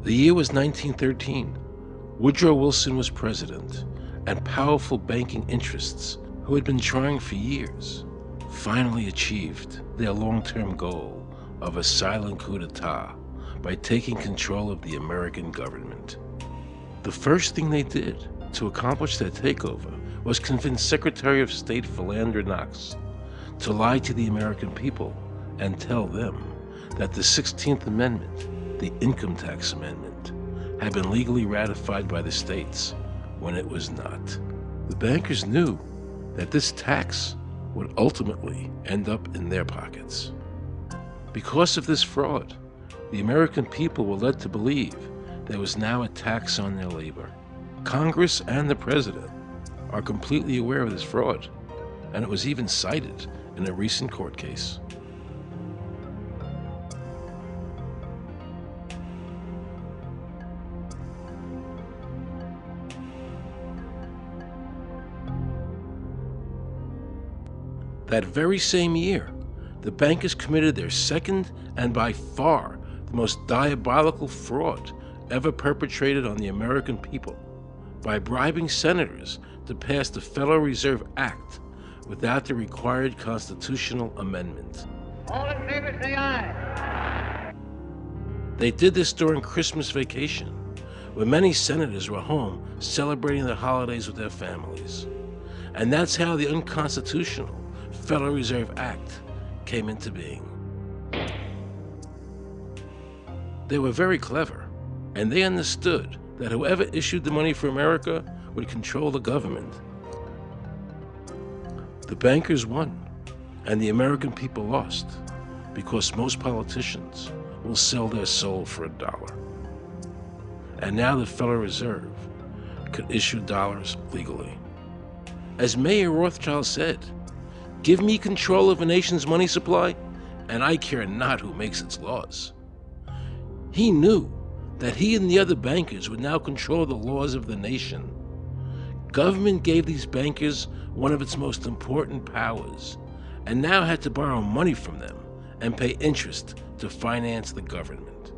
The year was 1913. Woodrow Wilson was president, and powerful banking interests, who had been trying for years, finally achieved their long-term goal of a silent coup d'etat by taking control of the American government. The first thing they did to accomplish their takeover was convince Secretary of State Philander Knox to lie to the American people and tell them that the 16th Amendment, the Income Tax Amendment, had been legally ratified by the states when it was not. The bankers knew that this tax would ultimately end up in their pockets. Because of this fraud, the American people were led to believe there was now a tax on their labor. Congress and the President are completely aware of this fraud, and it was even cited in a recent court case. That very same year, the bankers committed their second and by far the most diabolical fraud ever perpetrated on the American people by bribing senators to pass the Federal Reserve Act without the required constitutional amendment. All in favor, say aye. They did this during Christmas vacation, when many senators were home celebrating the holidays with their families. And that's how the unconstitutional Federal Reserve Act came into being. They were very clever, and they understood that whoever issued the money for America would control the government. The bankers won, and the American people lost, because most politicians will sell their soul for $1. And now the Federal Reserve could issue dollars legally. As Mayor Rothschild said, "Give me control of a nation's money supply, and I care not who makes its laws." He knew that he and the other bankers would now control the laws of the nation. Government gave these bankers one of its most important powers, and now had to borrow money from them and pay interest to finance the government.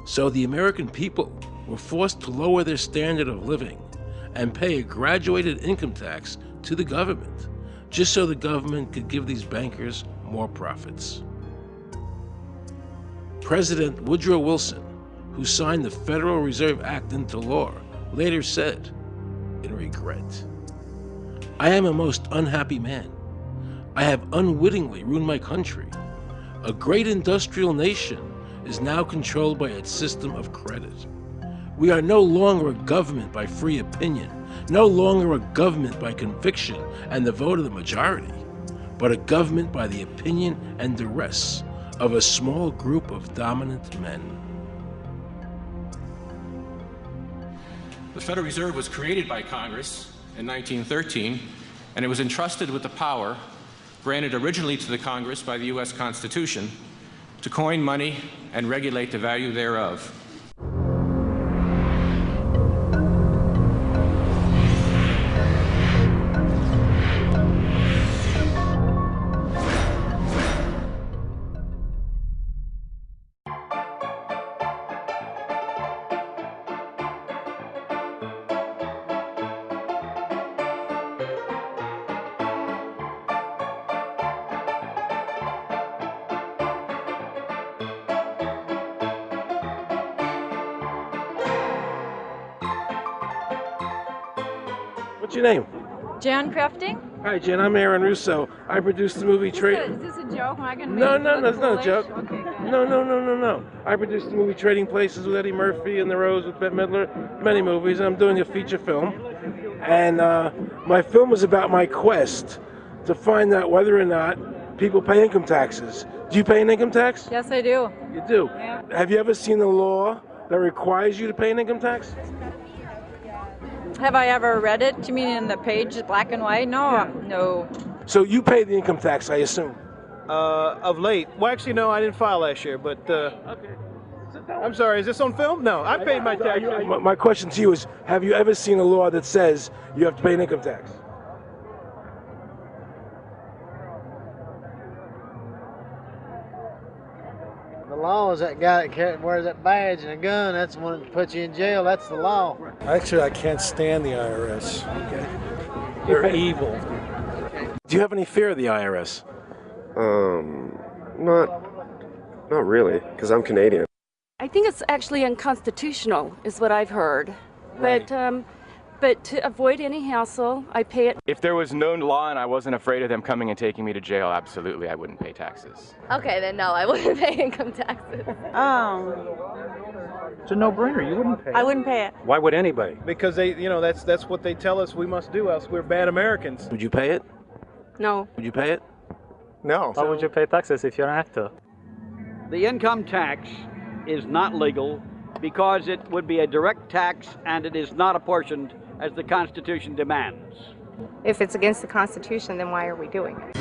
So the American people were forced to lower their standard of living and pay a graduated income tax to the government, just so the government could give these bankers more profits. President Woodrow Wilson, who signed the Federal Reserve Act into law, later said, in regret, "I am a most unhappy man. I have unwittingly ruined my country. A great industrial nation is now controlled by its system of credit. We are no longer a government by free opinion, no longer a government by conviction and the vote of the majority, but a government by the opinion and duress of a small group of dominant men." The Federal Reserve was created by Congress in 1913, and it was entrusted with the power granted originally to the Congress by the U.S. Constitution to coin money and regulate the value thereof. What's your name? Jan Crafting? Hi, Jen. I'm Aaron Russo. I produced the movie Is this a joke? Am I gonna No, make no, it no, it's look not a joke. foolish? Okay, good. No. I produced the movie Trading Places with Eddie Murphy and The Rose with Bette Midler, many movies, and I'm doing a feature film. And my film was about my quest to find out whether or not people pay income taxes. Do you pay an income tax? Yes, I do. You do? Yeah. Have you ever seen a law that requires you to pay an income tax? Have I ever read it? You mean in the page, black and white? No, no. So you pay the income tax, I assume? Of late. Well, actually, no, I didn't file last year, but Okay. I'm sorry, is this on film? No, I paid my taxes. My question to you is, have you ever seen a law that says you have to pay an income tax? The law is that guy that wears that badge and a gun. That's the one that puts you in jail. That's the law. Actually, I can't stand the IRS. They're evil. Do you have any fear of the IRS? Not really, because I'm Canadian. I think it's actually unconstitutional, is what I've heard. Right. But to avoid any hassle, I pay it. If there was no law and I wasn't afraid of them coming and taking me to jail, absolutely I wouldn't pay taxes. Okay, then no, I wouldn't pay income taxes. It's a no-brainer. You wouldn't pay. I wouldn't pay it. Why would anybody? Because that's what they tell us we must do, else we're bad Americans. Would you pay it? No. Would you pay it? No. Why would you pay taxes if you don't have to? The income tax is not legal because it would be a direct tax and it is not apportioned as the Constitution demands. If it's against the Constitution, then why are we doing it?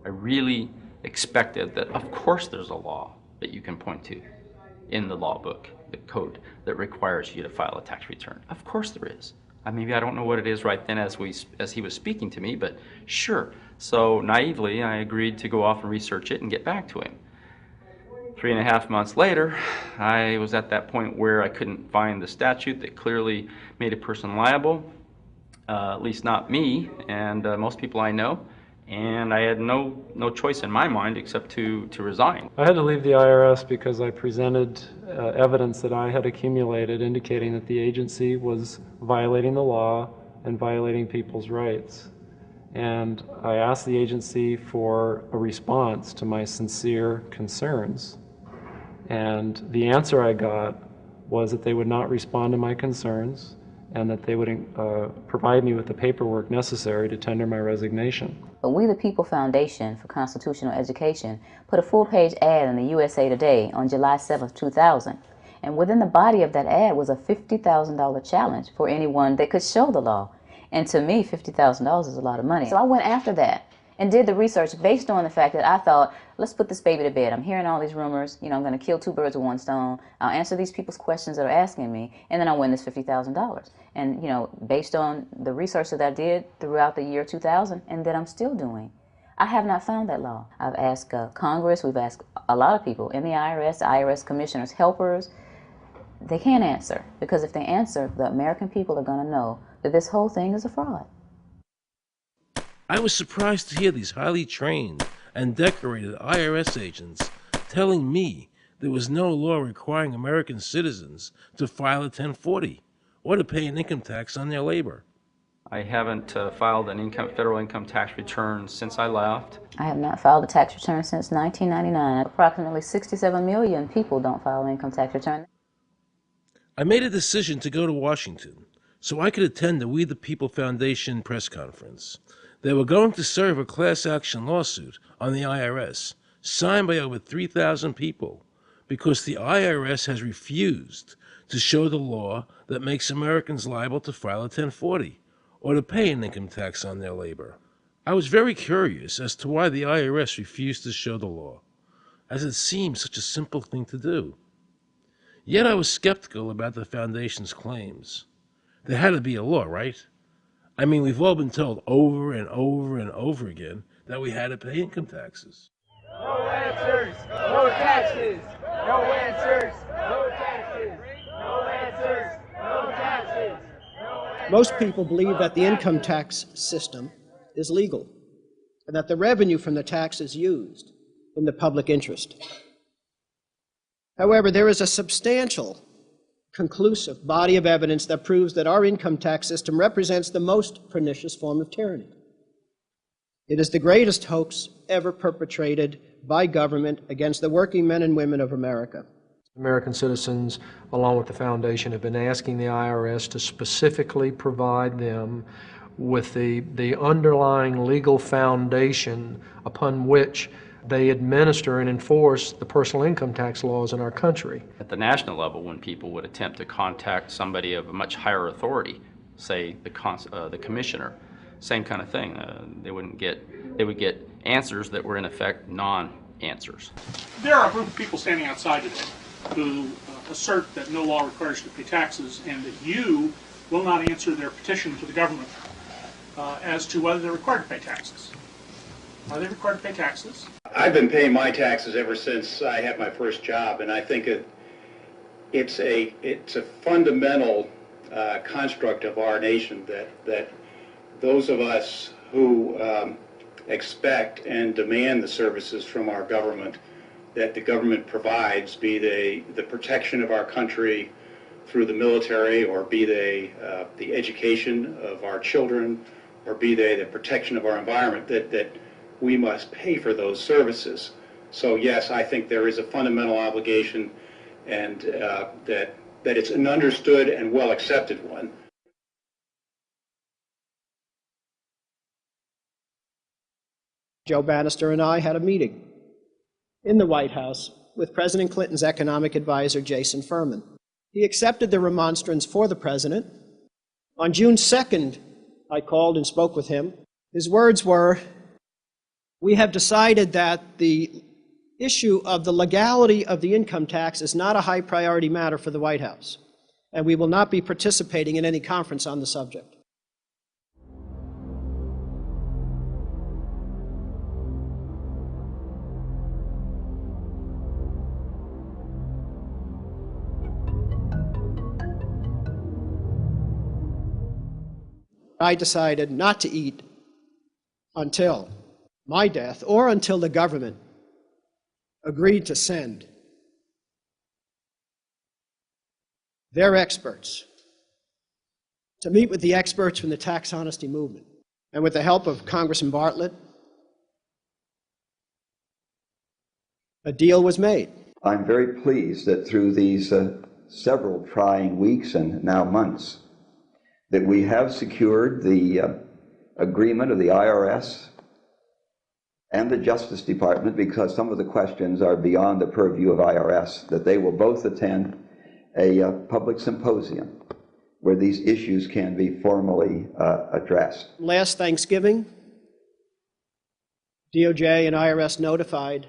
I really expected that, of course, there's a law that you can point to in the law book, the code, that requires you to file a tax return. Of course there is. Maybe I don't know what it is right then as he was speaking to me, but sure. So naively, I agreed to go off and research it and get back to him. 3.5 months later, I was at that point where I couldn't find the statute that clearly made a person liable, at least not me and most people I know. And I had no choice in my mind except to resign. I had to leave the IRS because I presented evidence that I had accumulated indicating that the agency was violating the law and violating people's rights. And I asked the agency for a response to my sincere concerns. And the answer I got was that they would not respond to my concerns and that they would provide me with the paperwork necessary to tender my resignation. But We the People Foundation for Constitutional Education put a full-page ad in the USA Today on July 7, 2000. And within the body of that ad was a $50,000 challenge for anyone that could show the law. And to me, $50,000 is a lot of money. So I went after that and did the research based on the fact that I thought, let's put this baby to bed. I'm hearing all these rumors. I'm going to kill 2 birds with 1 stone. I'll answer these people's questions that are asking me, and then I'll win this $50,000. And, based on the research that I did throughout the year 2000 and that I'm still doing, I have not found that law. I've asked Congress, we've asked a lot of people in the IRS commissioners, helpers. They can't answer, because if they answer, the American people are going to know that this whole thing is a fraud. I was surprised to hear these highly trained and decorated IRS agents telling me there was no law requiring American citizens to file a 1040 or to pay an income tax on their labor. I haven't filed an federal income tax return since I left. I have not filed a tax return since 1999. Approximately 67 million people don't file an income tax return. I made a decision to go to Washington so I could attend the We the People Foundation press conference. They were going to serve a class action lawsuit on the IRS, signed by over 3,000 people, because the IRS has refused to show the law that makes Americans liable to file a 1040 or to pay an income tax on their labor. I was very curious as to why the IRS refused to show the law, as it seems such a simple thing to do. Yet I was skeptical about the Foundation's claims. There had to be a law, right? I mean, we've all been told over and over and over again that we had to pay income taxes. No answers, no taxes. No answers, no taxes. No answers, no taxes. Most people believe that the income tax system is legal and that the revenue from the tax is used in the public interest. However, there is a substantial, conclusive body of evidence that proves that our income tax system represents the most pernicious form of tyranny. It is the greatest hoax ever perpetrated by government against the working men and women of America. American citizens, along with the Foundation, have been asking the IRS to specifically provide them with the underlying legal foundation upon which they administer and enforce the personal income tax laws in our country. At the national level, when people would attempt to contact somebody of a much higher authority, say the commissioner, same kind of thing. They would get answers that were in effect non-answers. There are a group of people standing outside today who assert that no law requires you to pay taxes and that you will not answer their petition to the government as to whether they're required to pay taxes. Are they required to pay taxes? I've been paying my taxes ever since I had my first job, and I think it's a fundamental construct of our nation that those of us who expect and demand the services from our government that the government provides, be they the protection of our country through the military, or be they the education of our children, or be they the protection of our environment, that we must pay for those services. So yes, I think there is a fundamental obligation, and that it's an understood and well accepted one. Joe Bannister and I had a meeting in the White House with President Clinton's economic advisor, Jason Furman. He accepted the remonstrance for the president. On June 2nd, I called and spoke with him. His words were, "We have decided that the issue of the legality of the income tax is not a high priority matter for the White House, and we will not be participating in any conference on the subject." I decided not to eat until my death, or until the government agreed to send their experts to meet with the experts from the tax honesty movement. And with the help of Congressman Bartlett, a deal was made. I'm very pleased that through these several trying weeks and now months, that we have secured the agreement of the IRS and the Justice Department, because some of the questions are beyond the purview of IRS, that they will both attend a public symposium where these issues can be formally addressed. Last Thanksgiving, DOJ and IRS notified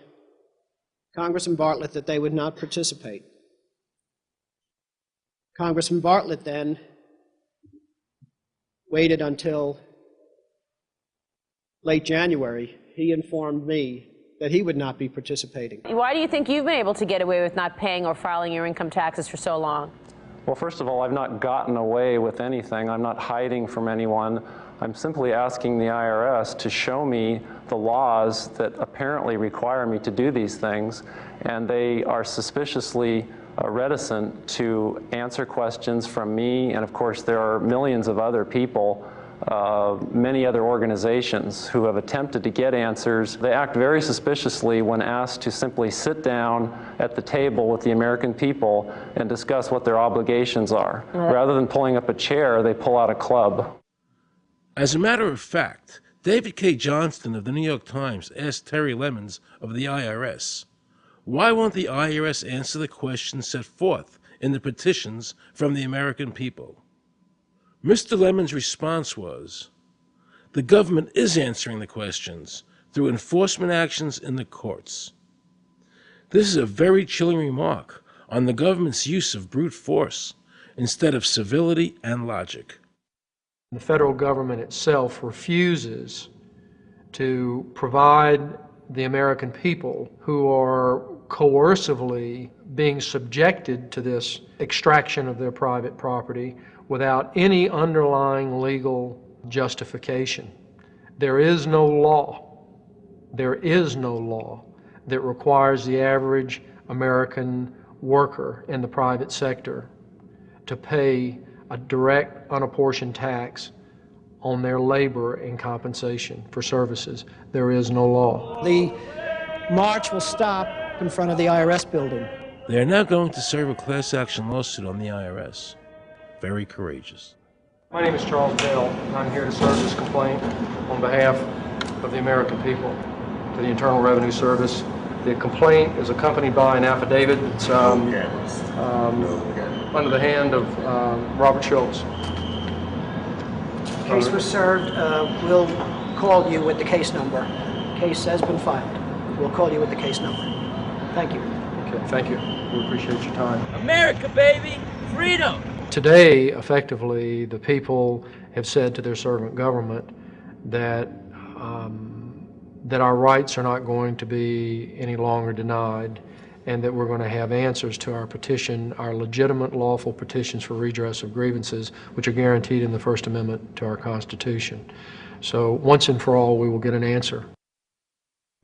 Congressman Bartlett that they would not participate. Congressman Bartlett then waited until late January. He informed me that he would not be participating. Why do you think you've been able to get away with not paying or filing your income taxes for so long? Well, first of all, I've not gotten away with anything. I'm not hiding from anyone. I'm simply asking the IRS to show me the laws that apparently require me to do these things, and they are suspiciously reticent to answer questions from me, and of course there are millions of other people, many other organizations who have attempted to get answers. They act very suspiciously when asked to simply sit down at the table with the American people and discuss what their obligations are. Rather than pulling up a chair, they pull out a club. As a matter of fact, David K. Johnston of the New York Times asked Terry Lemons of the IRS, "Why won't the IRS answer the questions set forth in the petitions from the American people?" Mr. Lemons' response was, "The government is answering the questions through enforcement actions in the courts." This is a very chilling remark on the government's use of brute force instead of civility and logic. The federal government itself refuses to provide the American people who are coercively being subjected to this extraction of their private property without any underlying legal justification. There is no law that requires the average American worker in the private sector to pay a direct, unapportioned tax on their labor in compensation for services. There is no law. The march will stop in front of the IRS building. They are now going to serve a class action lawsuit on the IRS. Very courageous. My name is Charles Bell, and I'm here to serve this complaint on behalf of the American people to the Internal Revenue Service. The complaint is accompanied by an affidavit that's under the hand of Robert Schultz. Case was served. We'll call you with the case number. Case has been filed. We'll call you with the case number. Thank you. Okay, thank you. We appreciate your time. America, baby! Freedom! Today, effectively, the people have said to their servant government that that our rights are not going to be any longer denied, and that we're going to have answers to our petition, our legitimate, lawful petitions for redress of grievances, which are guaranteed in the First Amendment to our Constitution. So once and for all, we will get an answer.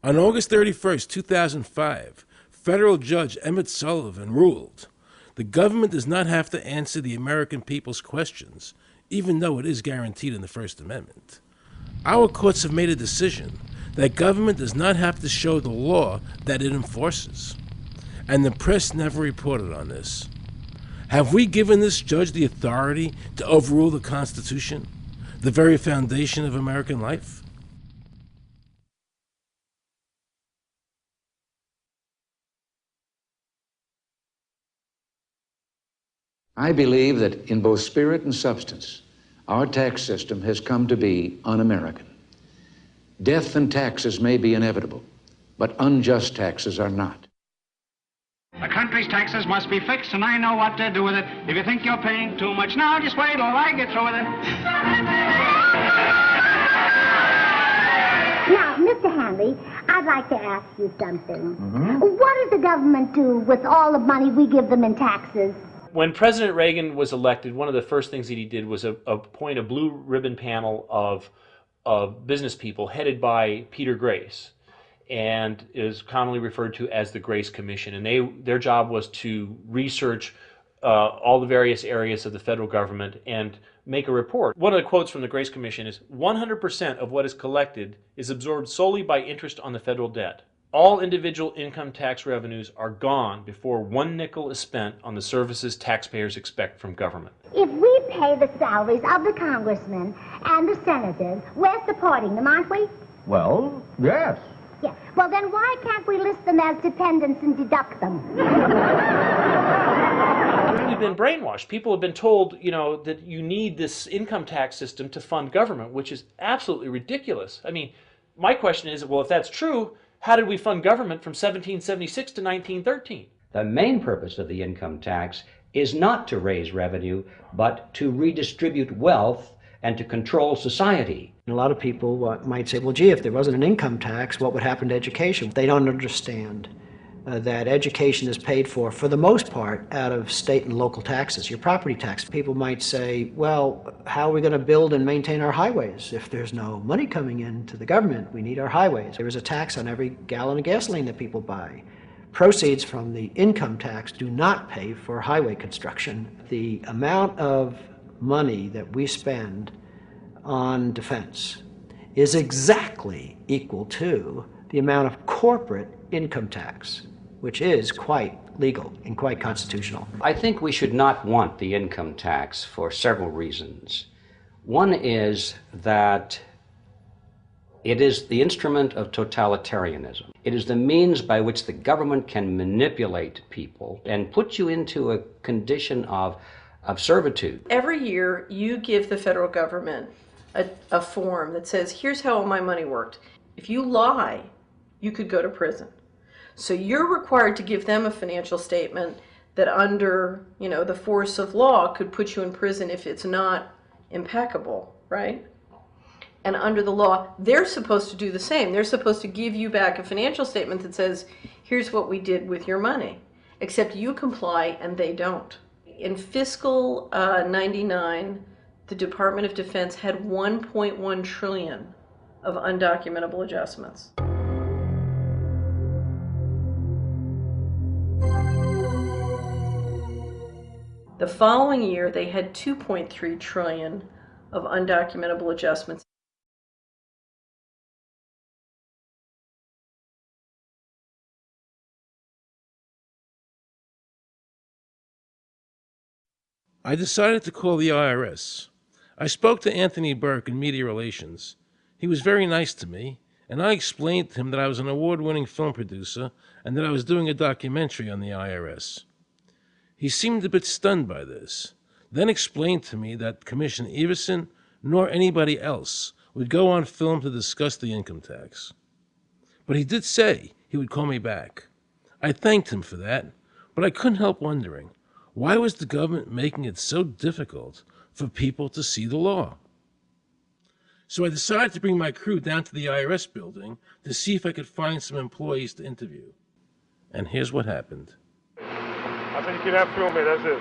On August 31st, 2005, federal judge Emmett Sullivan ruled, the government does not have to answer the American people's questions, even though it is guaranteed in the First Amendment. Our courts have made a decision that government does not have to show the law that it enforces. And the press never reported on this. Have we given this judge the authority to overrule the Constitution, the very foundation of American life? I believe that in both spirit and substance, our tax system has come to be un-American. Death and taxes may be inevitable, but unjust taxes are not. The country's taxes must be fixed, and I know what to do with it. If you think you're paying too much now, just wait till I get through with it. Now, Mr. Hanley, I'd like to ask you something. What does the government do with all the money we give them in taxes? When President Reagan was elected, one of the first things that he did was appoint a blue ribbon panel of business people headed by Peter Grace, and is commonly referred to as the Grace Commission. And their job was to research all the various areas of the federal government and make a report. One of the quotes from the Grace Commission is, 100% of what is collected is absorbed solely by interest on the federal debt. All individual income tax revenues are gone before 1 nickel is spent on the services taxpayers expect from government. If we pay the salaries of the congressmen and the senators, we're supporting them, aren't we? Well, yes. Yeah. Well, then why can't we list them as dependents and deduct them? We've been brainwashed. People have been told, that you need this income tax system to fund government, which is absolutely ridiculous. I mean, my question is, well, if that's true, how did we fund government from 1776 to 1913? The main purpose of the income tax is not to raise revenue, but to redistribute wealth and to control society. A lot of people might say, well, gee, if there wasn't an income tax, what would happen to education? They don't understand that education is paid for the most part, out of state and local taxes, your property tax. People might say, well, how are we going to build and maintain our highways? If there's no money coming into the government, we need our highways. There is a tax on every gallon of gasoline that people buy. Proceeds from the income tax do not pay for highway construction. The amount of money that we spend on defense is exactly equal to the amount of corporate income tax, which is quite legal and quite constitutional. I think we should not want the income tax for several reasons. One is that it is the instrument of totalitarianism. It is the means by which the government can manipulate people and put you into a condition of servitude. Every year you give the federal government a form that says, here's how all my money worked. If you lie, you could go to prison. So you're required to give them a financial statement that under, the force of law could put you in prison if it's not impeccable, right? And under the law, they're supposed to do the same. They're supposed to give you back a financial statement that says, here's what we did with your money, except you comply and they don't. In fiscal 99, the Department of Defense had 1.1 trillion of undocumentable adjustments. The following year, they had 2.3 trillion of undocumentable adjustments. I decided to call the IRS. I spoke to Anthony Burke in Media Relations. He was very nice to me, and I explained to him that I was an award-winning film producer and that I was doing a documentary on the IRS. He seemed a bit stunned by this, then explained to me that Commissioner Everson nor anybody else would go on film to discuss the income tax. But he did say he would call me back. I thanked him for that, but I couldn't help wondering, why was the government making it so difficult for people to see the law? So I decided to bring my crew down to the IRS building to see if I could find some employees to interview. And here's what happened. I said you cannot film here, that's it.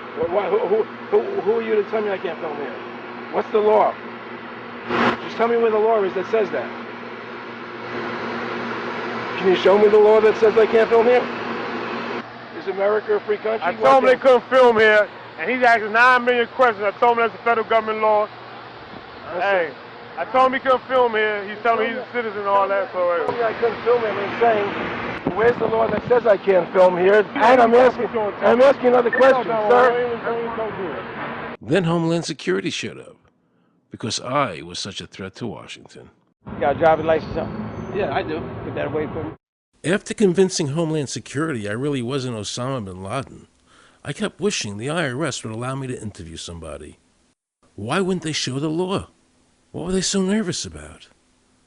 Who are you to tell me I can't film here? What's the law? Just tell me where the law is that says that. Can you show me the law that says I can't film here? Is America a free country? I told him they couldn't film here, and he's asking 9 million questions. I told him that's a federal government law. Hey, I told him he couldn't film here. He's telling me he's a citizen and all that. So I couldn't film him and saying, where's the law that says I can't film here? And I'm asking another question, sir. Then Homeland Security showed up, because I was such a threat to Washington. You got a driver's license? Yeah, I do. Get that away from me. After convincing Homeland Security I really wasn't Osama bin Laden, I kept wishing the IRS would allow me to interview somebody. Why wouldn't they show the law? What were they so nervous about?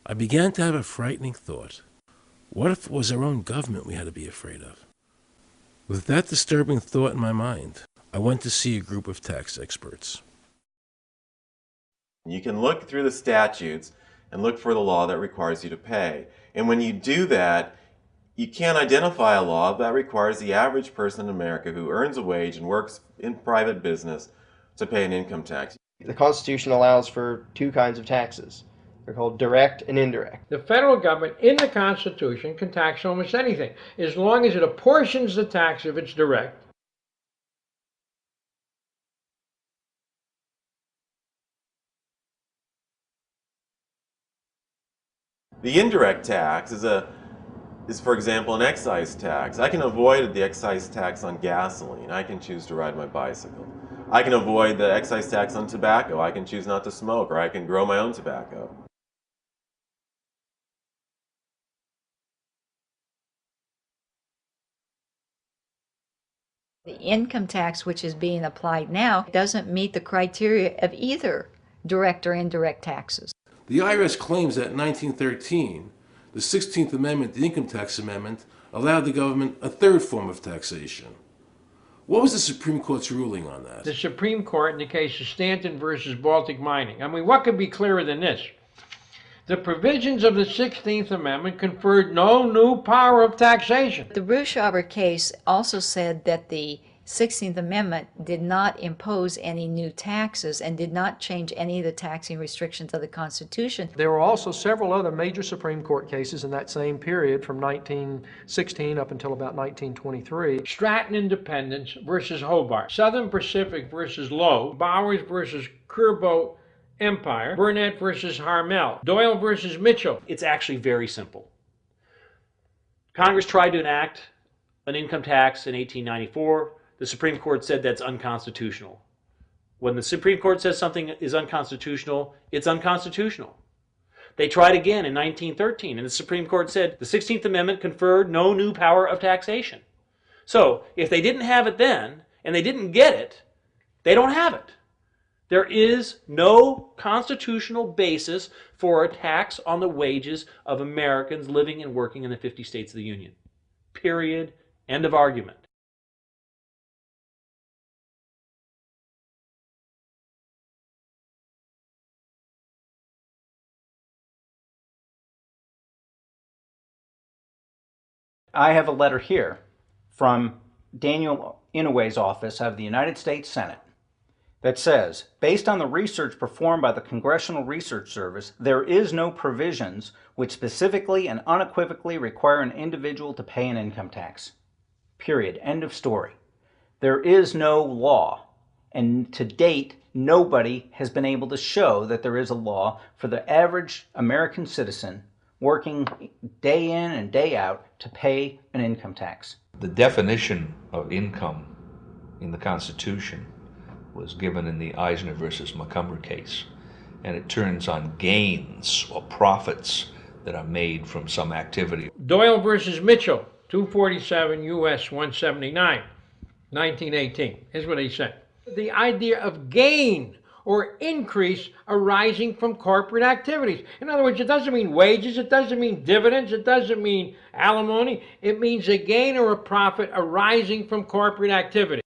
I began to have a frightening thought. What if it was our own government we had to be afraid of? With that disturbing thought in my mind, I went to see a group of tax experts. You can look through the statutes and look for the law that requires you to pay. And when you do that, you can't identify a law that requires the average person in America who earns a wage and works in private business to pay an income tax. The Constitution allows for two kinds of taxes. They're called direct and indirect. The federal government in the Constitution can tax almost anything, as long as it apportions the tax if it's direct. The indirect tax is, for example, an excise tax. I can avoid the excise tax on gasoline. I can choose to ride my bicycle. I can avoid the excise tax on tobacco. I can choose not to smoke, or I can grow my own tobacco. The income tax which is being applied now doesn't meet the criteria of either direct or indirect taxes. The IRS claims that in 1913, the 16th Amendment, the Income Tax Amendment, allowed the government a third form of taxation. What was the Supreme Court's ruling on that? The Supreme Court in the case of Stanton versus Baltic Mining. I mean, what could be clearer than this? The provisions of the 16th Amendment conferred no new power of taxation. The Ruschauer case also said that the 16th Amendment did not impose any new taxes and did not change any of the taxing restrictions of the Constitution. There were also several other major Supreme Court cases in that same period from 1916 up until about 1923. Stratton Independence versus Hobart, Southern Pacific versus Lowe, Bowers versus Curbo Empire, Burnett versus Harmel, Doyle versus Mitchell. It's actually very simple. Congress tried to enact an income tax in 1894. The Supreme Court said that's unconstitutional. When the Supreme Court says something is unconstitutional, it's unconstitutional. They tried again in 1913, and the Supreme Court said the 16th Amendment conferred no new power of taxation. So, if they didn't have it then, and they didn't get it, they don't have it. There is no constitutional basis for a tax on the wages of Americans living and working in the 50 states of the Union. Period. End of argument. I have a letter here from Daniel Inouye's office out of the United States Senate that says, based on the research performed by the Congressional Research Service, there is no provisions which specifically and unequivocally require an individual to pay an income tax. Period. End of story. There is no law, and to date, nobody has been able to show that there is a law for the average American citizen working day in and day out to pay an income tax. The definition of income in the Constitution was given in the Eisner versus Macomber case, and it turns on gains or profits that are made from some activity. Doyle versus Mitchell, 247 U.S. 179, 1918. Here's what he said. The idea of gain or increase arising from corporate activities. In other words, it doesn't mean wages, it doesn't mean dividends, it doesn't mean alimony. It means a gain or a profit arising from corporate activity.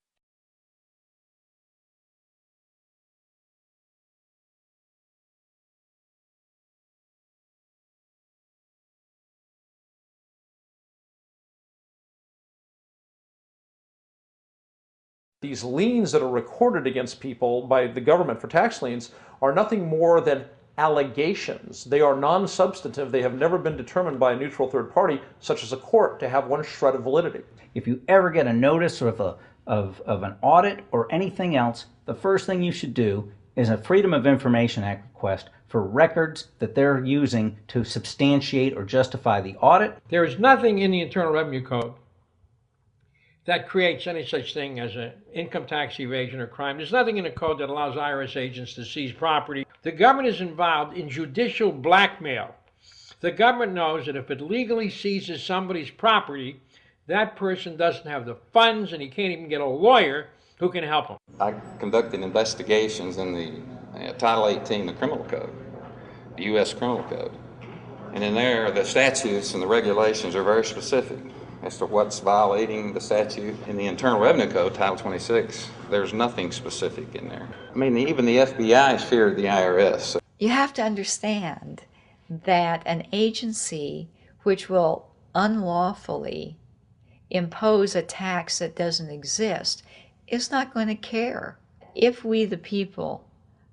These liens that are recorded against people by the government for tax liens are nothing more than allegations. They are non-substantive. They have never been determined by a neutral third party, such as a court, to have one shred of validity. If you ever get a notice of an audit or anything else, the first thing you should do is a Freedom of Information Act request for records that they're using to substantiate or justify the audit. There is nothing in the Internal Revenue Code that creates any such thing as an income tax evasion or crime. There's nothing in the code that allows IRS agents to seize property. The government is involved in judicial blackmail. The government knows that if it legally seizes somebody's property, that person doesn't have the funds and he can't even get a lawyer who can help him. I conducted investigations in the Title 18, the Criminal Code, the U.S. Criminal Code. And in there, the statutes and the regulations are very specific as to what's violating the statute. In the Internal Revenue Code, Title 26, there's nothing specific in there. I mean, even the FBI is feared the IRS. You have to understand that an agency which will unlawfully impose a tax that doesn't exist is not going to care. If we, the people,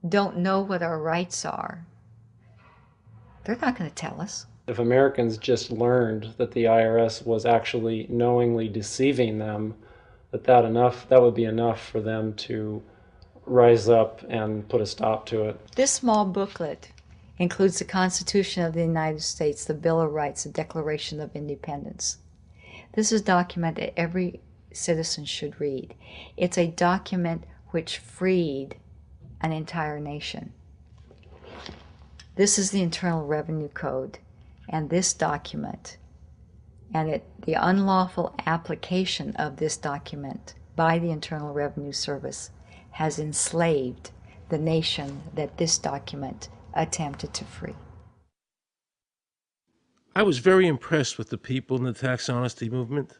don't know what our rights are, they're not going to tell us. If Americans just learned that the IRS was actually knowingly deceiving them, that would be enough for them to rise up and put a stop to it. This small booklet includes the Constitution of the United States, the Bill of Rights, the Declaration of Independence. This is a document that every citizen should read. It's a document which freed an entire nation. This is the Internal Revenue Code. And this document, and the unlawful application of this document by the Internal Revenue Service has enslaved the nation that this document attempted to free. I was very impressed with the people in the tax honesty movement.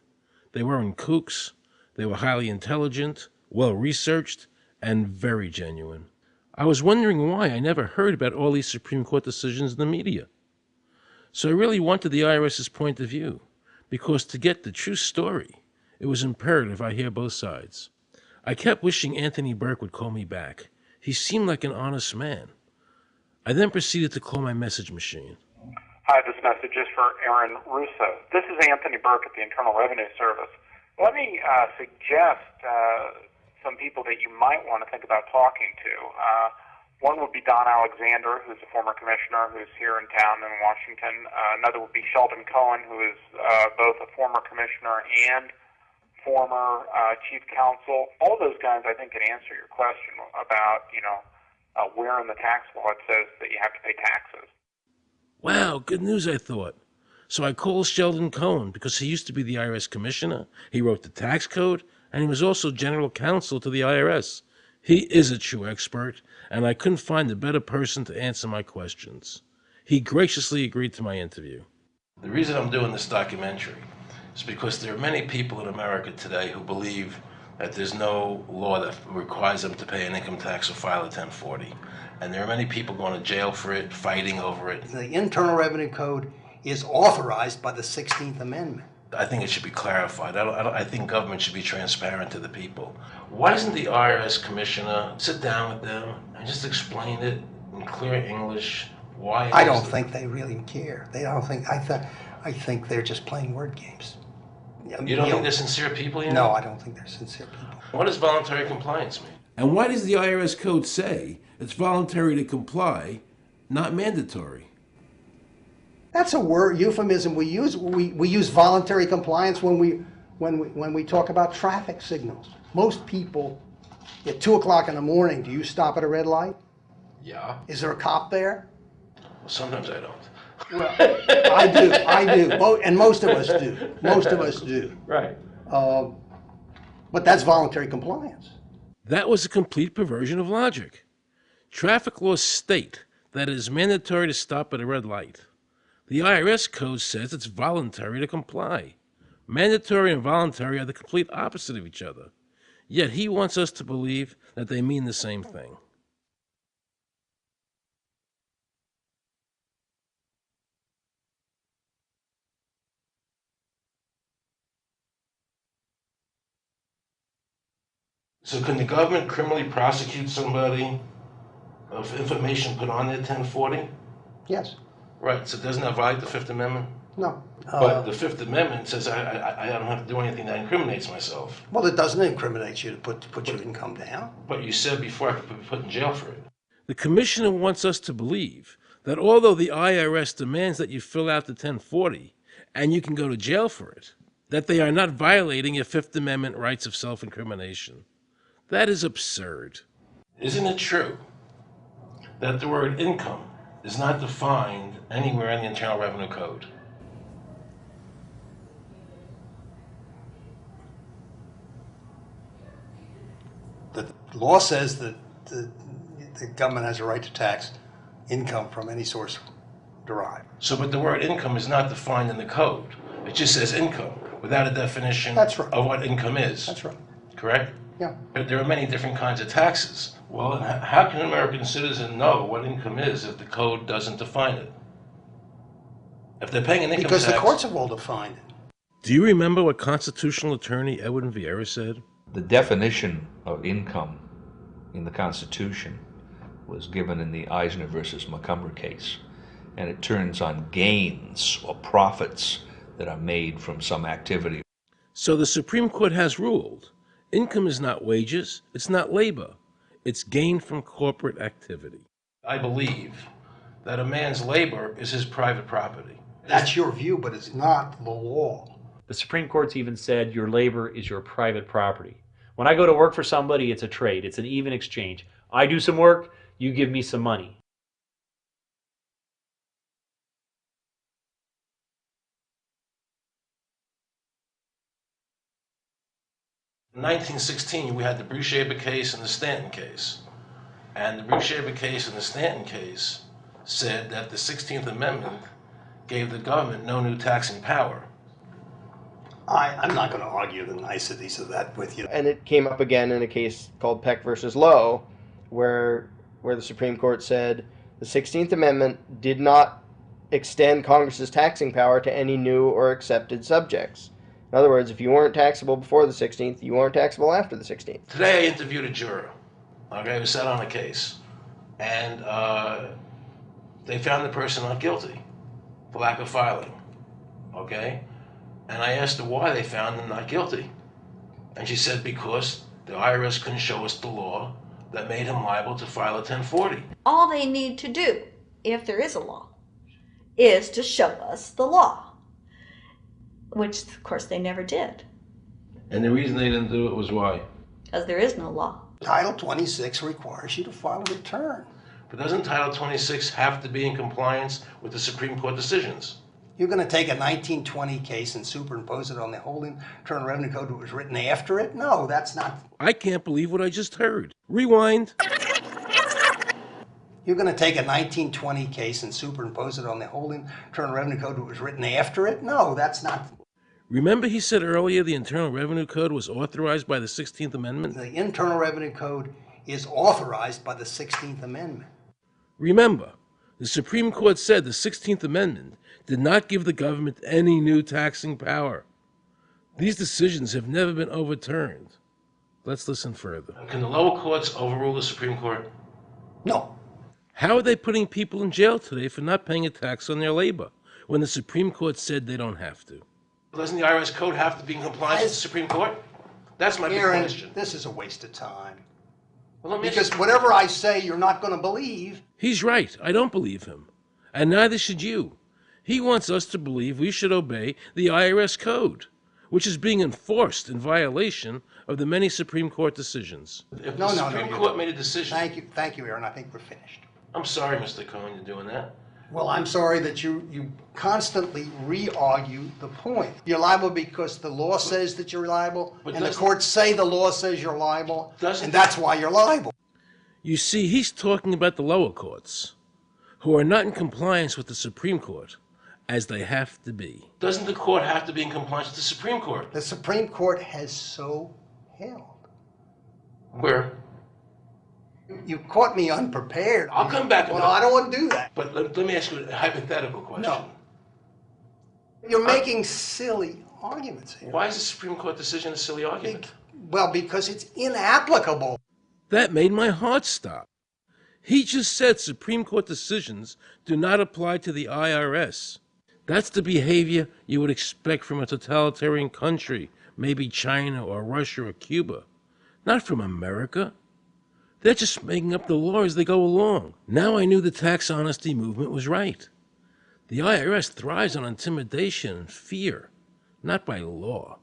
They weren't kooks, they were highly intelligent, well-researched, and very genuine. I was wondering why I never heard about all these Supreme Court decisions in the media. So I really wanted the IRS's point of view, because to get the true story, it was imperative I hear both sides. I kept wishing Anthony Burke would call me back. He seemed like an honest man. I then proceeded to call my message machine. Hi, this message is for Aaron Russo. This is Anthony Burke at the Internal Revenue Service. Let me suggest some people that you might want to think about talking to. One would be Don Alexander, who's a former commissioner who's here in town in Washington. Another would be Sheldon Cohen, who is both a former commissioner and former chief counsel. All of those guys, I think, can answer your question about, where in the tax law it says that you have to pay taxes. Wow, good news, I thought. So I called Sheldon Cohen because he used to be the IRS commissioner. He wrote the tax code, and he was also general counsel to the IRS. He is a true expert, and I couldn't find a better person to answer my questions. He graciously agreed to my interview. The reason I'm doing this documentary is because there are many people in America today who believe that there's no law that requires them to pay an income tax or file a 1040. And there are many people going to jail for it, fighting over it. The Internal Revenue Code is authorized by the 16th Amendment. I think it should be clarified. I think government should be transparent to the people. Why doesn't the IRS commissioner sit down with them and just explain it in clear English? Why? I don't think they really care. They don't think. I think they're just playing word games. You don't think they're sincere people? You know? No, I don't think they're sincere people. What does voluntary compliance mean? And why does the IRS code say it's voluntary to comply, not mandatory? That's a word euphemism we use. We use voluntary compliance when we talk about traffic signals. Most people at 2 o'clock in the morning, do you stop at a red light? Yeah. Is there a cop there? Sometimes I don't. Well, I do, and most of us do. Most of us do. Right. But that's voluntary compliance. That was a complete perversion of logic. Traffic laws state that it is mandatory to stop at a red light. The IRS code says it's voluntary to comply. Mandatory and voluntary are the complete opposite of each other. Yet he wants us to believe that they mean the same thing. So can the government criminally prosecute somebody of information put on their 1040? Yes. Right, so doesn't that violate the Fifth Amendment? No. But the Fifth Amendment says I don't have to do anything that incriminates myself. Well, it doesn't incriminate you to put your income down. But you said before I could be put in jail for it. The commissioner wants us to believe that although the IRS demands that you fill out the 1040 and you can go to jail for it, that they are not violating your Fifth Amendment rights of self-incrimination. That is absurd. Isn't it true that the word income is not defined anywhere in the Internal Revenue Code? The law says that the government has a right to tax income from any source derived. So, but the word income is not defined in the code. It just says income without a definition That's right. of what income is. That's right. Correct? Yeah. But there are many different kinds of taxes. Well, how can an American citizen know what income is if the code doesn't define it? If they're paying an income Because tax... the courts have all defined it. Do you remember what constitutional attorney Edwin Vieira said? The definition of income in the Constitution was given in the Eisner versus Macomber case, and it turns on gains or profits that are made from some activity. So the Supreme Court has ruled income is not wages, it's not labor, it's gain from corporate activity. I believe that a man's labor is his private property. That's your view, but it's not the law. The Supreme Court's even said your labor is your private property. When I go to work for somebody, it's a trade. It's an even exchange. I do some work, you give me some money. In 1916, we had the Brucheva case and the Stanton case. And the Brucheva case and the Stanton case said that the 16th Amendment gave the government no new taxing power. I'm not going to argue the niceties of that with you. And it came up again in a case called Peck versus Lowe, where the Supreme Court said the 16th Amendment did not extend Congress's taxing power to any new or accepted subjects. In other words, if you weren't taxable before the 16th, you weren't taxable after the 16th. Today I interviewed a juror, who sat on a case, and they found the person not guilty for lack of filing, okay? And I asked her why they found him not guilty. And she said because the IRS couldn't show us the law that made him liable to file a 1040. All they need to do, if there is a law, is to show us the law, which of course they never did. And the reason they didn't do it was why? Because there is no law. Title 26 requires you to file a return. But doesn't Title 26 have to be in compliance with the Supreme Court decisions? You're going to take a 1920 case and superimpose it on the whole Internal Revenue Code that was written after it? No, that's not. I can't believe what I just heard. Rewind. You're going to take a 1920 case and superimpose it on the whole Internal Revenue Code that was written after it? No, that's not. Remember he said earlier the Internal Revenue Code was authorized by the 16th Amendment? The Internal Revenue Code is authorized by the 16th Amendment. Remember, the Supreme Court said the 16th Amendment did not give the government any new taxing power. These decisions have never been overturned. Let's listen further. Can the lower courts overrule the Supreme Court? No. How are they putting people in jail today for not paying a tax on their labor when the Supreme Court said they don't have to? Doesn't the IRS code have to be in compliance with the Supreme Court? That's my big Aaron, question. this is a waste of time. Well, Because whatever I say, you're not going to believe. He's right. I don't believe him. And neither should you. He wants us to believe we should obey the IRS code, which is being enforced in violation of the many Supreme Court decisions. If the Supreme Court made a decision... Thank you, Aaron. I think we're finished. I'm sorry, Mr. Cohen, you're doing that. Well, I'm sorry that you constantly re-argue the point. You're liable because the law says that you're liable, and the courts say the law says you're liable, and that's why you're liable. You see, he's talking about the lower courts, who are not in compliance with the Supreme Court, as they have to be. Doesn't the court have to be in compliance with the Supreme Court? The Supreme Court has so held. Where? You caught me unprepared. I'll come back. Well, I don't want to do that. But let me ask you a hypothetical question. No. You're making silly arguments here. Why is the Supreme Court decision a silly argument? Well, because it's inapplicable. That made my heart stop. He just said Supreme Court decisions do not apply to the IRS. That's the behavior you would expect from a totalitarian country, maybe China or Russia or Cuba, not from America. They're just making up the law as they go along. Now I knew the tax honesty movement was right. The IRS thrives on intimidation and fear, not by law.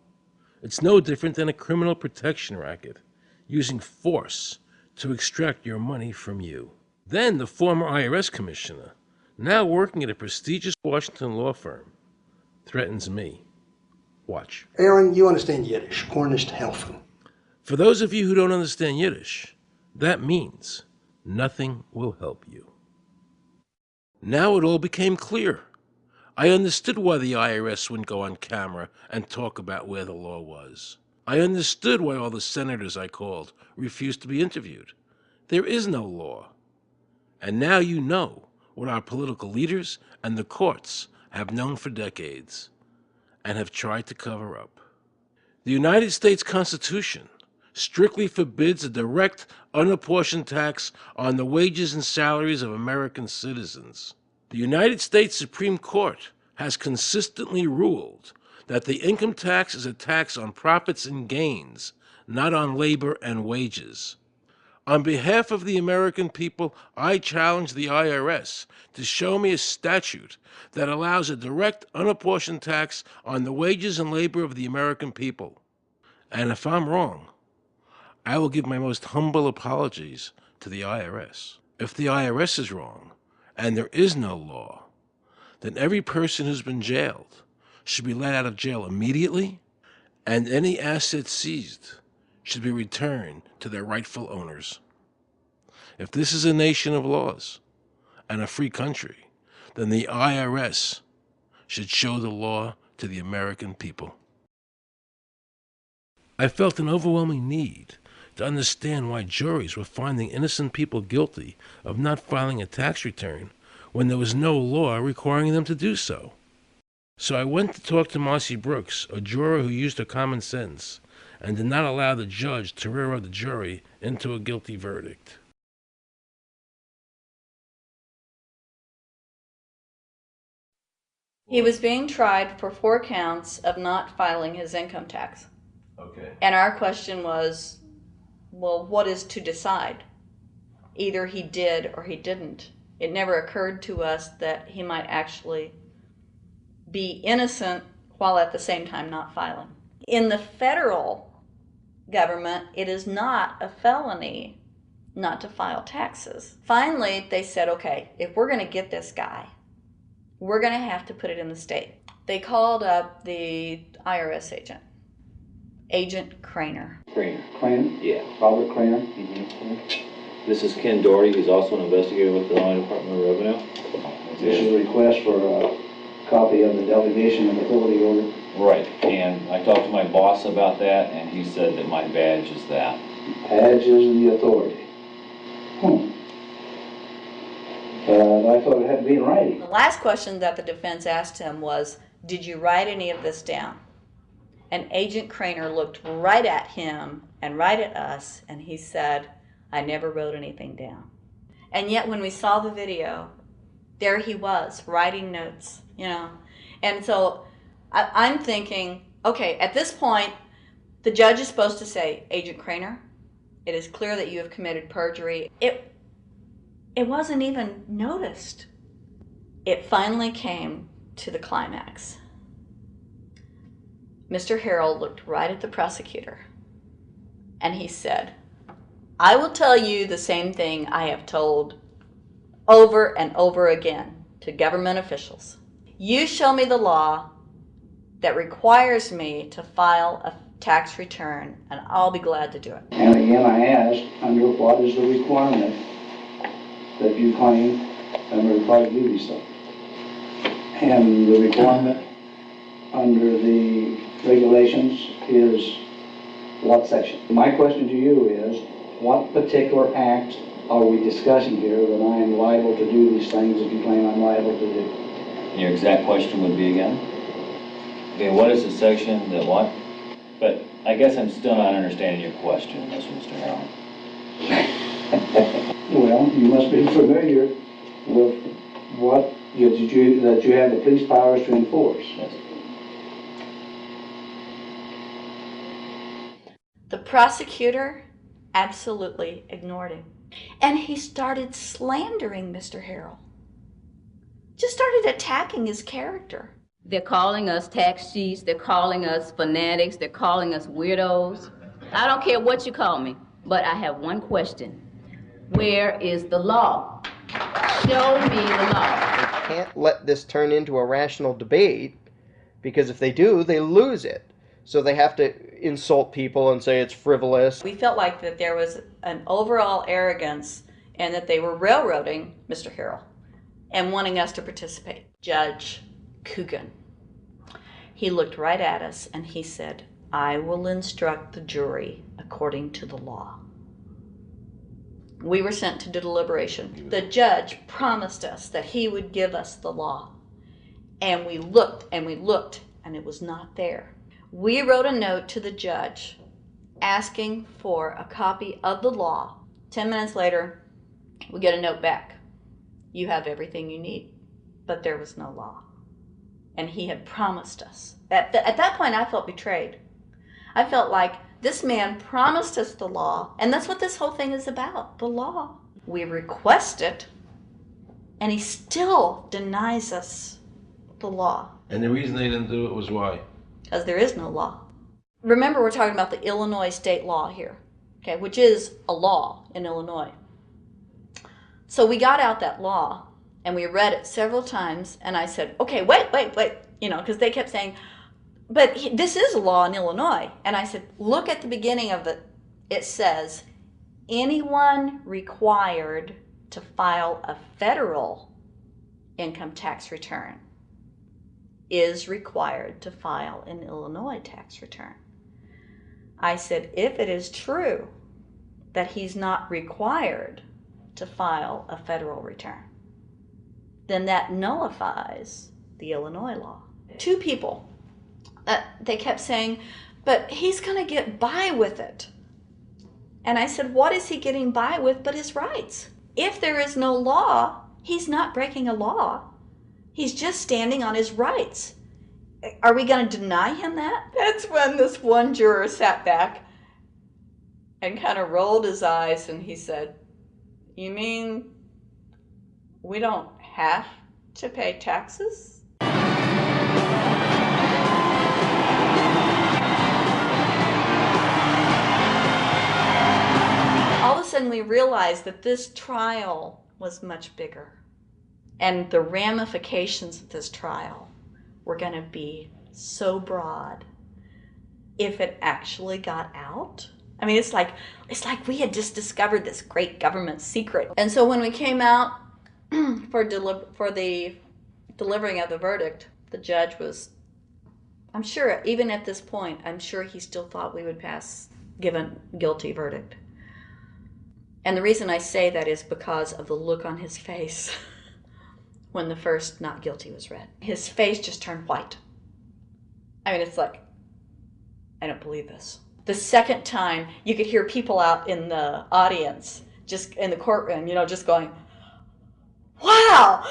It's no different than a criminal protection racket, using force to extract your money from you. Then the former IRS commissioner, now working at a prestigious Washington law firm, threatens me. Watch. Aaron, you understand Yiddish, Cornish helfen. For those of you who don't understand Yiddish, that means nothing will help you. Now it all became clear. I understood why the IRS wouldn't go on camera and talk about where the law was. I understood why all the senators I called refused to be interviewed. There is no law. And now you know what our political leaders and the courts have known for decades and have tried to cover up. The United States Constitution strictly forbids a direct, unapportioned tax on the wages and salaries of American citizens. The United States Supreme Court has consistently ruled that the income tax is a tax on profits and gains, not on labor and wages. On behalf of the American people, I challenge the IRS to show me a statute that allows a direct, unapportioned tax on the wages and labor of the American people. And if I'm wrong, I will give my most humble apologies to the IRS. If the IRS is wrong, and there is no law, then every person who's been jailed should be let out of jail immediately, and any assets seized should be returned to their rightful owners. If this is a nation of laws and a free country, then the IRS should show the law to the American people. I felt an overwhelming need to understand why juries were finding innocent people guilty of not filing a tax return when there was no law requiring them to do so. So I went to talk to Marcy Brooks, a juror who used her common sense and did not allow the judge to railroad the jury into a guilty verdict. He was being tried for 4 counts of not filing his income tax. Okay. And our question was, well, what is to decide? Either he did or he didn't. It never occurred to us that he might actually be innocent while at the same time not filing. In the federal government, it is not a felony not to file taxes. Finally, they said, okay, if we're going to get this guy, we're going to have to put it in the state. They called up the IRS agent, Agent Craner. Craner? Yeah. Robert Craner? Mm-hmm. This is Ken Doherty. He's also an investigator with the Illinois Department of Revenue. This is a request for a copy of the delegation of authority order. Right, and I talked to my boss about that, and he said that my badge is that. Badge is the authority. I thought it had to be in writing. The last question that the defense asked him was, did you write any of this down? And Agent Craner looked right at him and right at us, and he said, I never wrote anything down. And yet when we saw the video, there he was, writing notes, you know. And so I'm thinking, okay, at this point, the judge is supposed to say, Agent Craner, it is clear that you have committed perjury. It wasn't even noticed. It finally came to the climax. Mr. Harrell looked right at the prosecutor, and he said, I will tell you the same thing I have told over and over again to government officials. You show me the law that requires me to file a tax return, and I'll be glad to do it. And again, I ask, under what is the requirement that you claim I'm required to do these things? And the requirement under the regulations is what section? My question to you is, what particular act are we discussing here that I am liable to do these things that you claim I'm liable to do? Your exact question would be again? Okay, what is the section that what? But I guess I'm still not understanding your question, Mr. Harrell. Well, you must be familiar with what that you have the police powers to enforce. Yes. The prosecutor absolutely ignored him. And he started slandering Mr. Harrell. Just started attacking his character. They're calling us tax cheats, they're calling us fanatics, they're calling us weirdos. I don't care what you call me, but I have one question. Where is the law? Show me the law. They can't let this turn into a rational debate, because if they do, they lose it. So they have to insult people and say it's frivolous. We felt like that there was an overall arrogance and that they were railroading Mr. Harrell and wanting us to participate. Judge Coogan, he looked right at us and he said, I will instruct the jury according to the law. We were sent to deliberation. The judge promised us that he would give us the law. And we looked and we looked and it was not there. We wrote a note to the judge asking for a copy of the law. 10 minutes later, we get a note back. You have everything you need. But there was no law. And he had promised us. At that point, I felt betrayed. I felt like this man promised us the law, and that's what this whole thing is about, the law. We request it, and he still denies us the law. And the reason they didn't do it was why? Because there is no law. Remember, we're talking about the Illinois state law here, okay, which is a law in Illinois. So we got out that law, and we read it several times, and I said, okay, wait, you know, because they kept saying, but this is a law in Illinois. And I said, look at the beginning of it. It says, anyone required to file a federal income tax return is required to file an Illinois tax return. I said, if it is true that he's not required to file a federal return, then that nullifies the Illinois law. Two people, they kept saying, but he's going to get by with it. And I said, what is he getting by with but his rights? If there is no law, he's not breaking a law. He's just standing on his rights. Are we going to deny him that? That's when this one juror sat back and kind of rolled his eyes and he said, you mean we don't have to pay taxes? All of a sudden we realized that this trial was much bigger. And the ramifications of this trial were going to be so broad if it actually got out. I mean, it's like we had just discovered this great government secret. And so when we came out for the delivering of the verdict, the judge was, I'm sure, even at this point, I'm sure he still thought we would give a guilty verdict. And the reason I say that is because of the look on his face when the first not guilty was read. His face just turned white. I mean, it's like, I don't believe this. The second time, you could hear people out in the audience, just in the courtroom, just going, wow,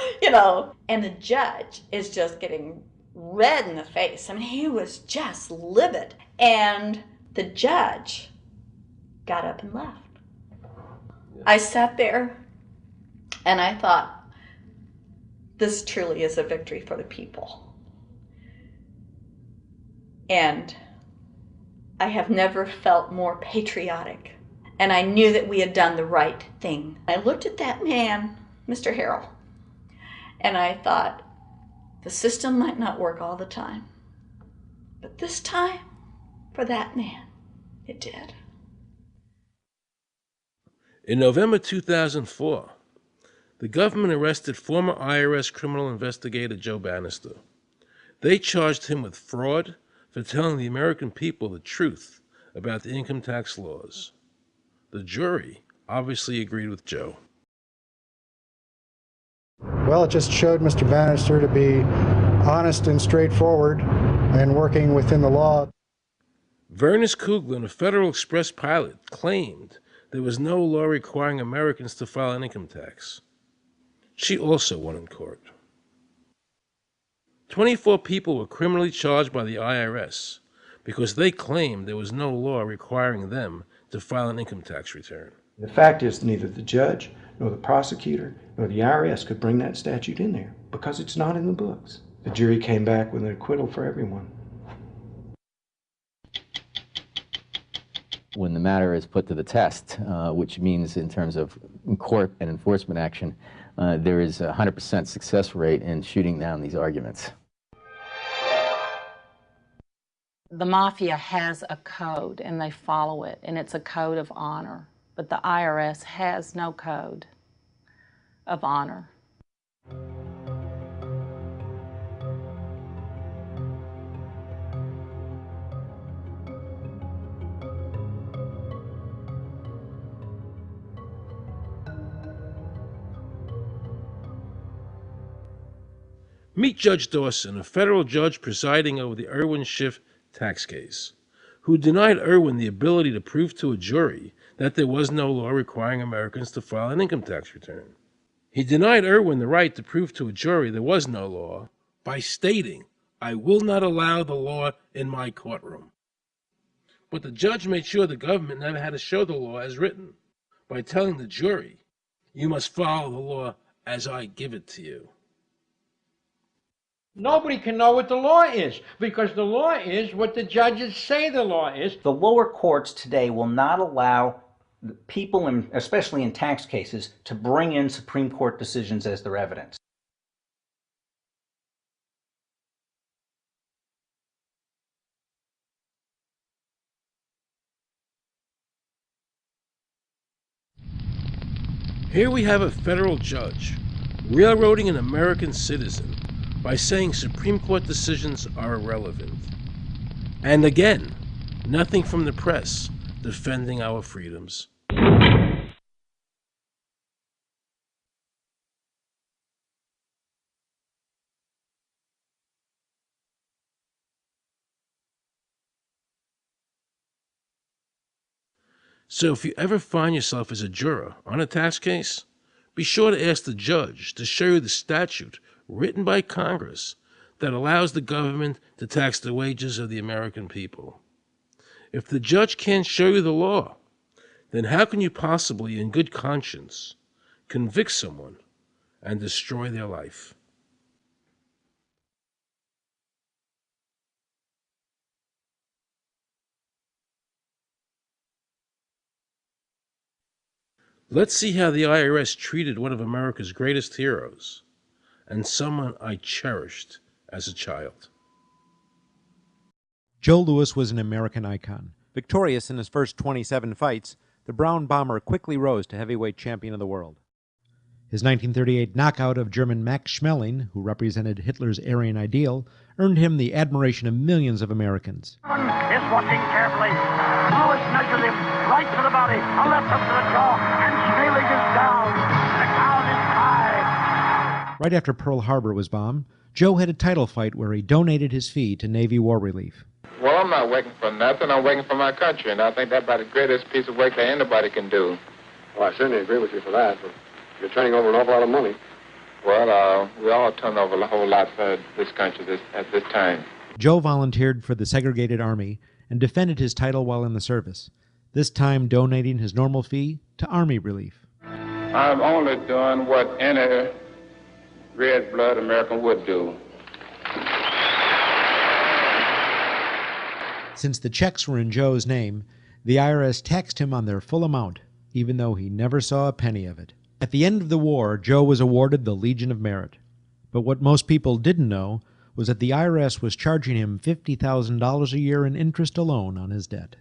and the judge is just getting red in the face. I mean, he was just livid. And the judge got up and left. I sat there and I thought, this truly is a victory for the people. And I have never felt more patriotic. And I knew that we had done the right thing. I looked at that man, Mr. Harrell, and I thought, the system might not work all the time, but this time, for that man, it did. In November 2004, the government arrested former IRS criminal investigator Joe Bannister. They charged him with fraud for telling the American people the truth about the income tax laws. The jury obviously agreed with Joe. Well, it just showed Mr. Bannister to be honest and straightforward and working within the law. Vernice Kuglin, a Federal Express pilot, claimed there was no law requiring Americans to file an income tax. She also won in court. 24 people were criminally charged by the IRS because they claimed there was no law requiring them to file an income tax return. The fact is, neither the judge, nor the prosecutor, nor the IRS could bring that statute in there because it's not in the books. The jury came back with an acquittal for everyone. When the matter is put to the test, which means in terms of court and enforcement action, there is a 100% success rate in shooting down these arguments. The mafia has a code and they follow it, and it's a code of honor. But the IRS has no code of honor. Meet Judge Dawson, a federal judge presiding over the Irwin Schiff tax case, who denied Irwin the ability to prove to a jury that there was no law requiring Americans to file an income tax return. He denied Irwin the right to prove to a jury there was no law by stating, "I will not allow the law in my courtroom." But the judge made sure the government never had to show the law as written by telling the jury, "You must follow the law as I give it to you." Nobody can know what the law is, because the law is what the judges say the law is. The lower courts today will not allow people, especially in tax cases, to bring in Supreme Court decisions as their evidence. Here we have a federal judge railroading an American citizen by saying Supreme Court decisions are irrelevant. And again, nothing from the press defending our freedoms. So if you ever find yourself as a juror on a tax case, be sure to ask the judge to show you the statute written by Congress that allows the government to tax the wages of the American people. If the judge can't show you the law, then how can you possibly, in good conscience, convict someone and destroy their life? Let's see how the IRS treated one of America's greatest heroes, and someone I cherished as a child. Joe Louis was an American icon. Victorious in his first 27 fights, the Brown Bomber quickly rose to heavyweight champion of the world. His 1938 knockout of German Max Schmeling, who represented Hitler's Aryan ideal, earned him the admiration of millions of Americans. Is watching carefully. Louis measures him right to the body, a left up to the jaw, and Schmeling is down. The count is tied. Right after Pearl Harbor was bombed, Joe had a title fight where he donated his fee to Navy War Relief. Well, No, I'm not working for nothing. I'm working for my country, and I think that's about the greatest piece of work that anybody can do. Well, I certainly agree with you for that, but you're turning over an awful lot of money. Well, we all turn over a whole lot for this country at this time. Joe volunteered for the segregated army and defended his title while in the service, this time donating his normal fee to Army relief. I'm only doing what any red-blood American would do. Since the checks were in Joe's name, the IRS taxed him on their full amount, even though he never saw a penny of it. At the end of the war, Joe was awarded the Legion of Merit. But what most people didn't know was that the IRS was charging him $50,000 a year in interest alone on his debt.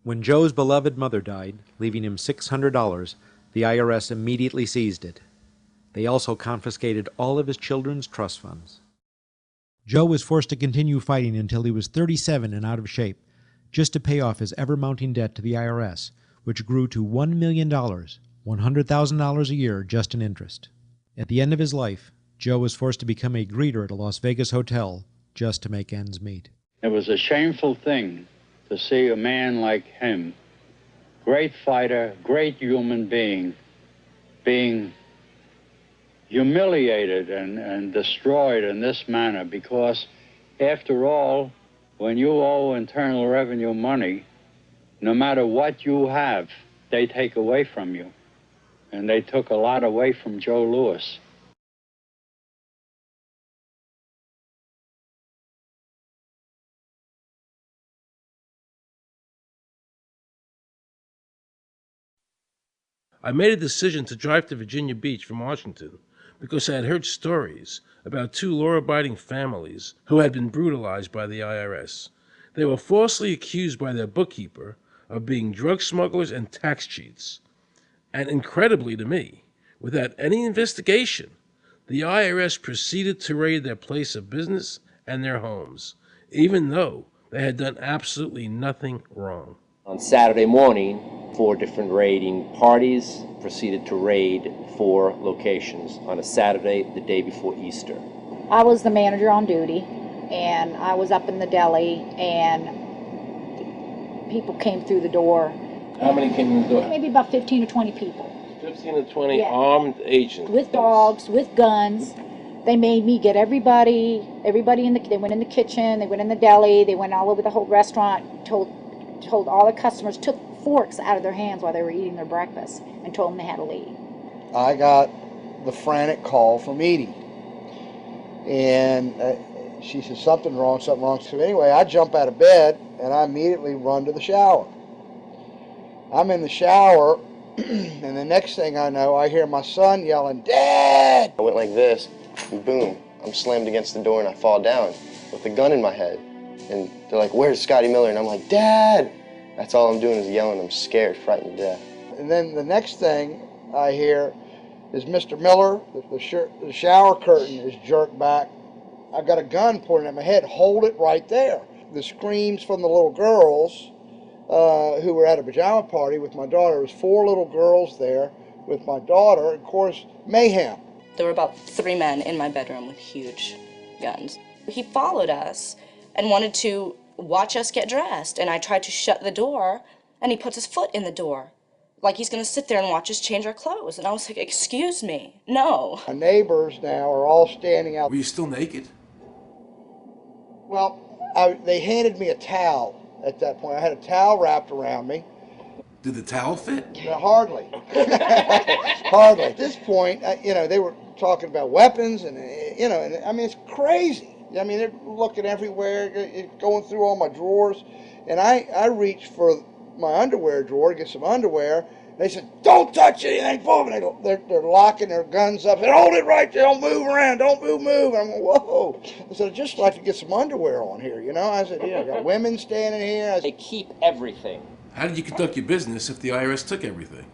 When Joe's beloved mother died, leaving him $600, the IRS immediately seized it. They also confiscated all of his children's trust funds. Joe was forced to continue fighting until he was 37 and out of shape, just to pay off his ever-mounting debt to the IRS, which grew to $1 million, $100,000 a year just in interest. At the end of his life, Joe was forced to become a greeter at a Las Vegas hotel just to make ends meet. It was a shameful thing to see a man like him, great fighter, great human being, being humiliated and destroyed in this manner, because after all, when you owe Internal Revenue money, no matter what you have, they take away from you. And they took a lot away from Joe Louis. I made a decision to drive to Virginia Beach from Washington because I had heard stories about two law-abiding families who had been brutalized by the IRS. They were falsely accused by their bookkeeper of being drug smugglers and tax cheats. And incredibly to me, without any investigation, the IRS proceeded to raid their place of business and their homes, even though they had done absolutely nothing wrong. On Saturday morning, 4 different raiding parties proceeded to raid 4 locations on a Saturday, the day before Easter. I was the manager on duty, and I was up in the deli, and people came through the door. How many came in the door? Maybe about 15 or 20 people. 15 to 20 Yeah. armed agents. With dogs, with guns. They made me get everybody in the, they went in the kitchen, they went in the deli, they went all over the whole restaurant, told all the customers, took forks out of their hands while they were eating their breakfast and told them they had to leave. I got the frantic call from Edie. And she said, something wrong. So anyway, I jump out of bed and I immediately run to the shower. I'm in the shower, and the next thing I know, I hear my son yelling, "Dad!" I went like this, and boom, I'm slammed against the door and I fall down with a gun in my head. And they're like, "Where's Scotty Miller?" And I'm like, "Dad!" That's all I'm doing is yelling. I'm scared, frightened to death. And then the next thing I hear is Mr. Miller, the shower curtain is jerked back. I got a gun pointed at my head. Hold it right there. The screams from the little girls who were at a pajama party with my daughter. There was 4 little girls there with my daughter. Of course, mayhem. There were about 3 men in my bedroom with huge guns. He followed us and wanted to watch us get dressed, and I tried to shut the door, and he puts his foot in the door, like he's going to sit there and watch us change our clothes. And I was like, excuse me, no. My neighbors now are all standing out. Were you still naked? Well, they handed me a towel at that point. I had a towel wrapped around me. Did the towel fit? No, hardly. Hardly. At this point, they were talking about weapons, and, and I mean, it's crazy. I mean, they're looking everywhere, going through all my drawers. And I reached for my underwear drawer to get some underwear. They said, "Don't touch anything, boom." And they're locking their guns up. They said, "Hold it right there, don't move around, don't move." And I'm going, whoa. I said, "I'd just like to get some underwear on here, I said, I got women standing here. They keep everything. How did you conduct your business if the IRS took everything?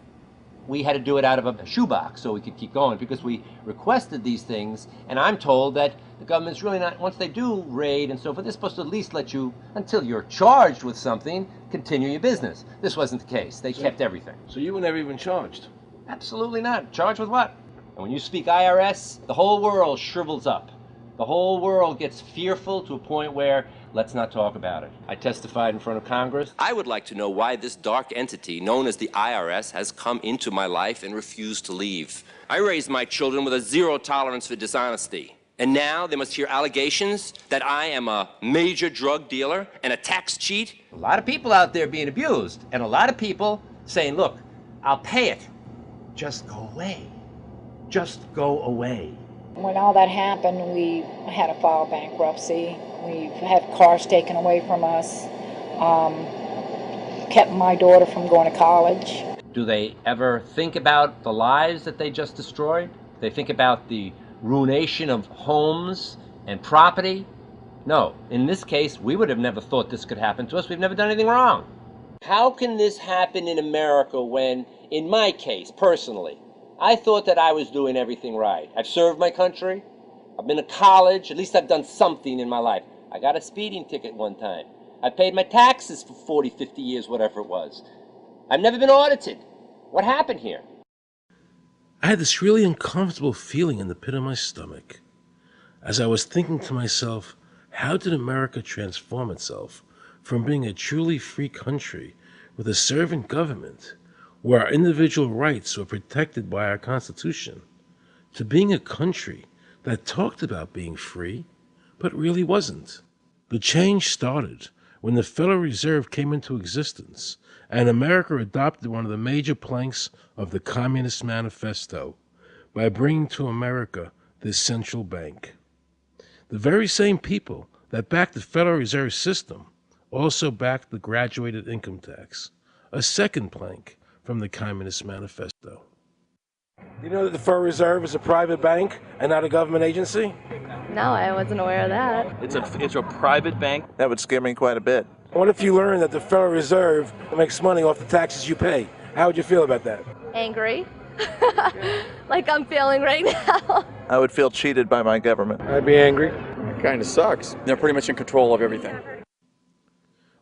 We had to do it out of a shoebox so we could keep going because we requested these things, and I'm told that the government's really not, once they do raid and so forth, they're supposed to at least let you, until you're charged with something, continue your business. This wasn't the case. They kept everything. So you were never even charged? Absolutely not. Charged with what? And when you speak IRS, the whole world shrivels up. The whole world gets fearful to a point where let's not talk about it. I testified in front of Congress. I would like to know why this dark entity known as the IRS has come into my life and refused to leave. I raised my children with a zero tolerance for dishonesty. And now they must hear allegations that I am a major drug dealer and a tax cheat? A lot of people out there being abused, and a lot of people saying, look, I'll pay it. Just go away. Just go away. When all that happened, we had to file bankruptcy. We've had cars taken away from us, kept my daughter from going to college. Do they ever think about the lives that they just destroyed? They think about the ruination of homes and property? No. In this case, we would have never thought this could happen to us. We've never done anything wrong. How can this happen in America when, in my case, personally, I thought that I was doing everything right? I've served my country. I've been to college. At least I've done something in my life. I got a speeding ticket one time. I paid my taxes for 40, 50 years, whatever it was. I've never been audited. What happened here? I had this really uncomfortable feeling in the pit of my stomach as I was thinking to myself, how did America transform itself from being a truly free country with a servant government where our individual rights were protected by our Constitution to being a country that talked about being free but really wasn't? The change started when the Federal Reserve came into existence and America adopted one of the major planks of the Communist Manifesto by bringing to America this central bank. The very same people that backed the Federal Reserve System also backed the graduated income tax, a second plank from the Communist Manifesto. Do you know that the Federal Reserve is a private bank and not a government agency? No, I wasn't aware of that. It's a private bank? That would scare me quite a bit. What if you learned that the Federal Reserve makes money off the taxes you pay? How would you feel about that? Angry. Like I'm feeling right now. I would feel cheated by my government. I'd be angry. It kind of sucks. They're pretty much in control of everything.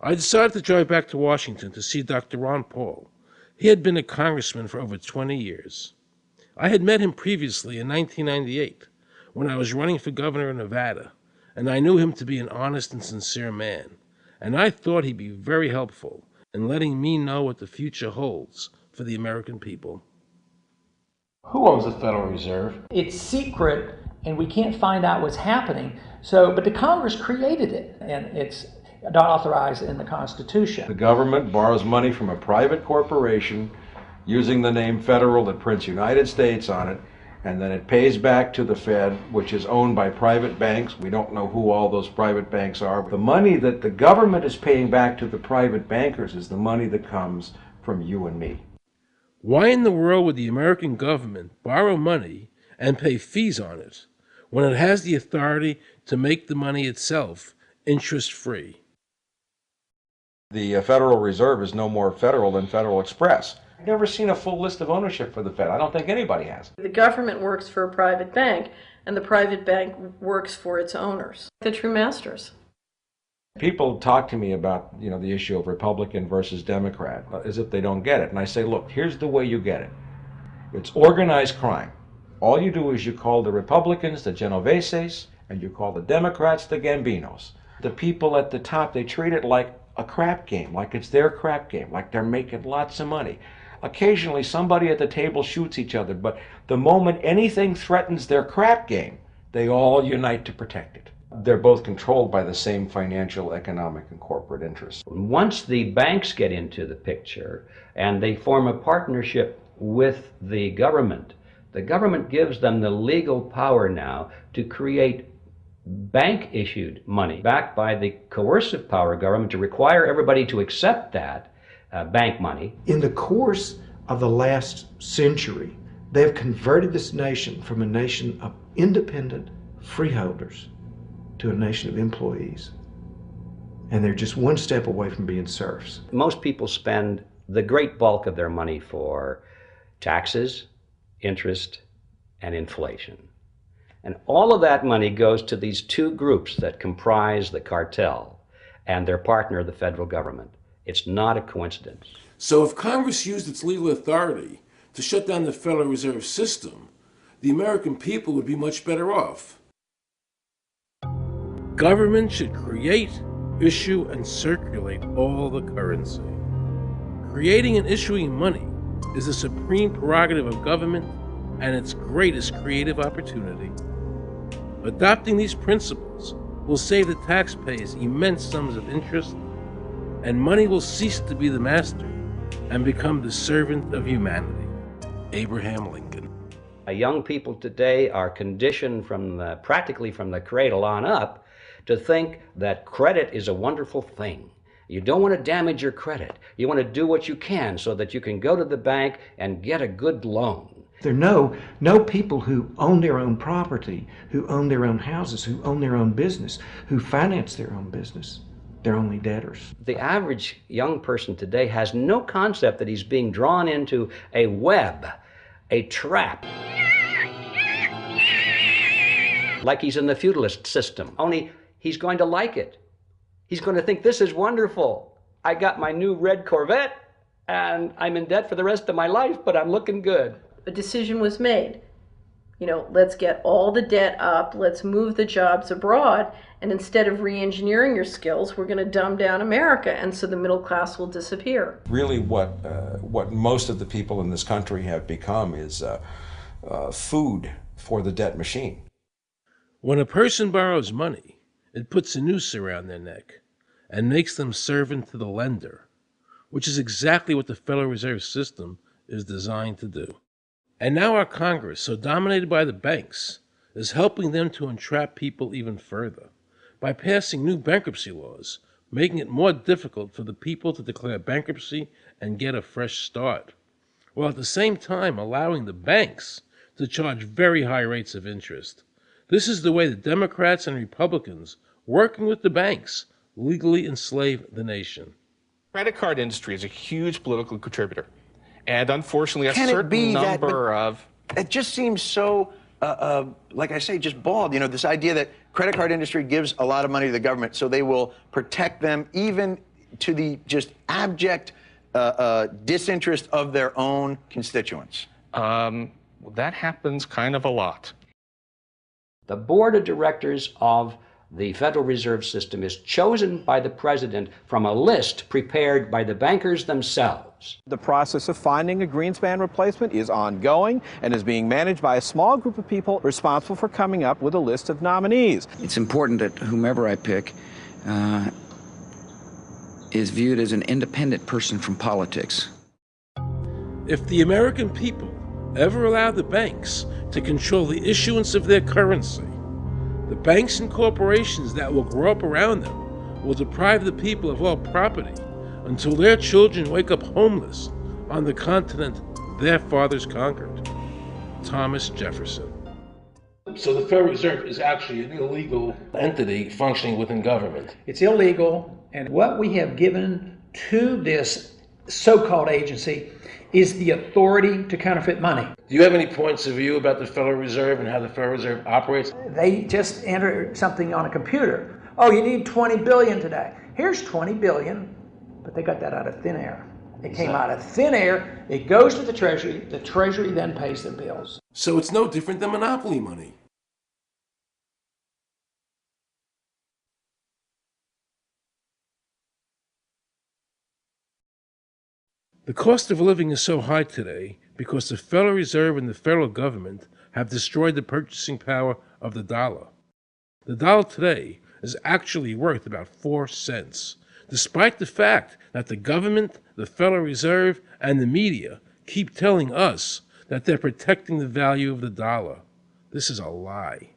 I decided to drive back to Washington to see Dr. Ron Paul. He had been a congressman for over 20 years. I had met him previously in 1998 when I was running for governor of Nevada, and I knew him to be an honest and sincere man, and I thought he'd be very helpful in letting me know what the future holds for the American people. Who owns the Federal Reserve? It's secret, and we can't find out what's happening. But the Congress created it, and it's not authorized in the Constitution. The government borrows money from a private corporation using the name Federal that prints United States on it, and then it pays back to the Fed, which is owned by private banks. We don't know who all those private banks are. The money that the government is paying back to the private bankers is the money that comes from you and me. Why in the world would the American government borrow money and pay fees on it when it has the authority to make the money itself interest-free? The Federal Reserve is no more federal than Federal Express. I've never seen a full list of ownership for the Fed. I don't think anybody has. The government works for a private bank, and the private bank works for its owners, the true masters. People talk to me about, the issue of Republican versus Democrat, as if they don't get it. And I say, look, here's the way you get it. It's organized crime. All you do is you call the Republicans the Genoveses, and you call the Democrats the Gambinos. The people at the top, they treat it like a crap game, like it's their crap game, like they're making lots of money. Occasionally, somebody at the table shoots each other, but the moment anything threatens their crap game, they all unite to protect it. They're both controlled by the same financial, economic, and corporate interests. Once the banks get into the picture and they form a partnership with the government gives them the legal power now to create bank-issued money backed by the coercive power of government to require everybody to accept that bank money. In the course of the last century, they have converted this nation from a nation of independent freeholders to a nation of employees. And they're just one step away from being serfs. Most people spend the great bulk of their money for taxes, interest, and inflation. And all of that money goes to these two groups that comprise the cartel and their partner, the federal government. It's not a coincidence. So if Congress used its legal authority to shut down the Federal Reserve System, the American people would be much better off. Government should create issue and circulate all the currency. Creating and issuing money is the supreme prerogative of government and its greatest creative opportunity. Adopting these principles will save the taxpayers immense sums of interest, and money will cease to be the master and become the servant of humanity. Abraham Lincoln. Young people today are conditioned practically from the cradle on up to think that credit is a wonderful thing. You don't want to damage your credit. You want to do what you can so that you can go to the bank and get a good loan. There are no people who own their own property, who own their own houses, who own their own business, who finance their own business. They're only debtors. The average young person today has no concept that he's being drawn into a web, a trap. Like he's in the feudalist system, only he's going to like it. He's going to think, this is wonderful. I got my new red Corvette and I'm in debt for the rest of my life, but I'm looking good. A decision was made. Let's get all the debt up, let's move the jobs abroad, and instead of re-engineering your skills, we're going to dumb down America, and so the middle class will disappear. Really what most of the people in this country have become is food for the debt machine. When a person borrows money, it puts a noose around their neck and makes them servant to the lender, which is exactly what the Federal Reserve System is designed to do. And now our Congress, so dominated by the banks, is helping them to entrap people even further by passing new bankruptcy laws, making it more difficult for the people to declare bankruptcy and get a fresh start, while at the same time allowing the banks to charge very high rates of interest. This is the way the Democrats and Republicans, working with the banks, legally enslave the nation. Credit card industry is a huge political contributor. And unfortunately, a certain number of... It just seems so, like I say, just bald. This idea that credit card industry gives a lot of money to the government, so they will protect them even to the just abject disinterest of their own constituents. That happens kind of a lot. The board of directors of the Federal Reserve System is chosen by the president from a list prepared by the bankers themselves. The process of finding a Greenspan replacement is ongoing and is being managed by a small group of people responsible for coming up with a list of nominees. It's important that whomever I pick is viewed as an independent person from politics. If the American people ever allow the banks to control the issuance of their currency, the banks and corporations that will grow up around them will deprive the people of all property until their children wake up homeless on the continent their fathers conquered. Thomas Jefferson. So the Federal Reserve is actually an illegal entity functioning within government. It's illegal, and what we have given to this so-called agency is the authority to counterfeit money. Do you have any points of view about the Federal Reserve and how the Federal Reserve operates? They just enter something on a computer. Oh, you need 20 billion today. Here's 20 billion, but they got that out of thin air. It came out of thin air, it goes to the Treasury then pays their bills. So it's no different than monopoly money. The cost of living is so high today because the Federal Reserve and the federal government have destroyed the purchasing power of the dollar. The dollar today is actually worth about 4 cents, despite the fact that the government, the Federal Reserve, and the media keep telling us that they're protecting the value of the dollar. This is a lie.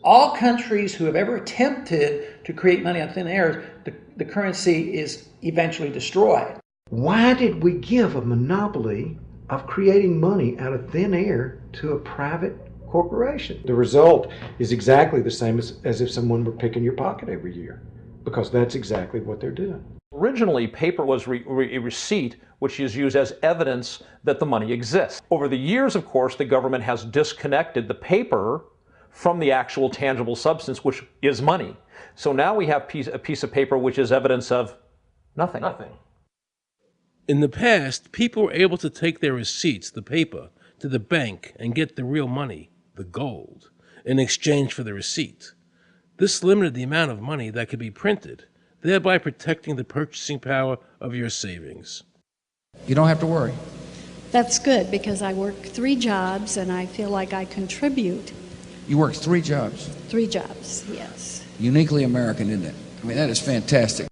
All countries who have ever attempted to create money on thin air, the currency is eventually destroyed. Why did we give a monopoly of creating money out of thin air to a private corporation? The result is exactly the same as if someone were picking your pocket every year, because that's exactly what they're doing. Originally, paper was a receipt which is used as evidence that the money exists. Over the years, of course, the government has disconnected the paper from the actual tangible substance, which is money. So now we have a piece of paper which is evidence of nothing. In the past, people were able to take their receipts, the paper, to the bank and get the real money, the gold, in exchange for the receipt. This limited the amount of money that could be printed thereby protecting the purchasing power of your savings. You don't have to worry. That's good because I work 3 jobs and I feel like I contribute. You work 3 jobs. 3 jobs, yes. Uniquely American, isn't it? I mean, that is fantastic.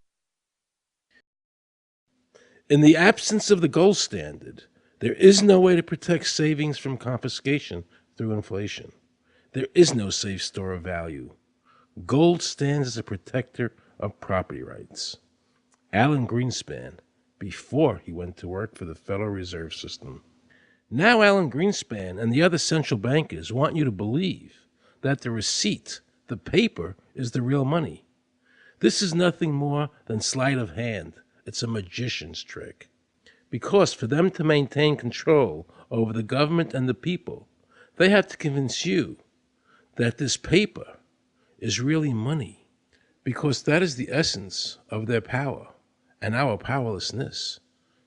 In the absence of the gold standard, there is no way to protect savings from confiscation through inflation. There is no safe store of value. Gold stands as a protector of property rights. Alan Greenspan, before he went to work for the Federal Reserve System. Now Alan Greenspan and the other central bankers want you to believe that the receipt, the paper, is the real money. This is nothing more than sleight of hand. It's a magician's trick. Because for them to maintain control over the government and the people, they have to convince you that this paper is really money, because that is the essence of their power and our powerlessness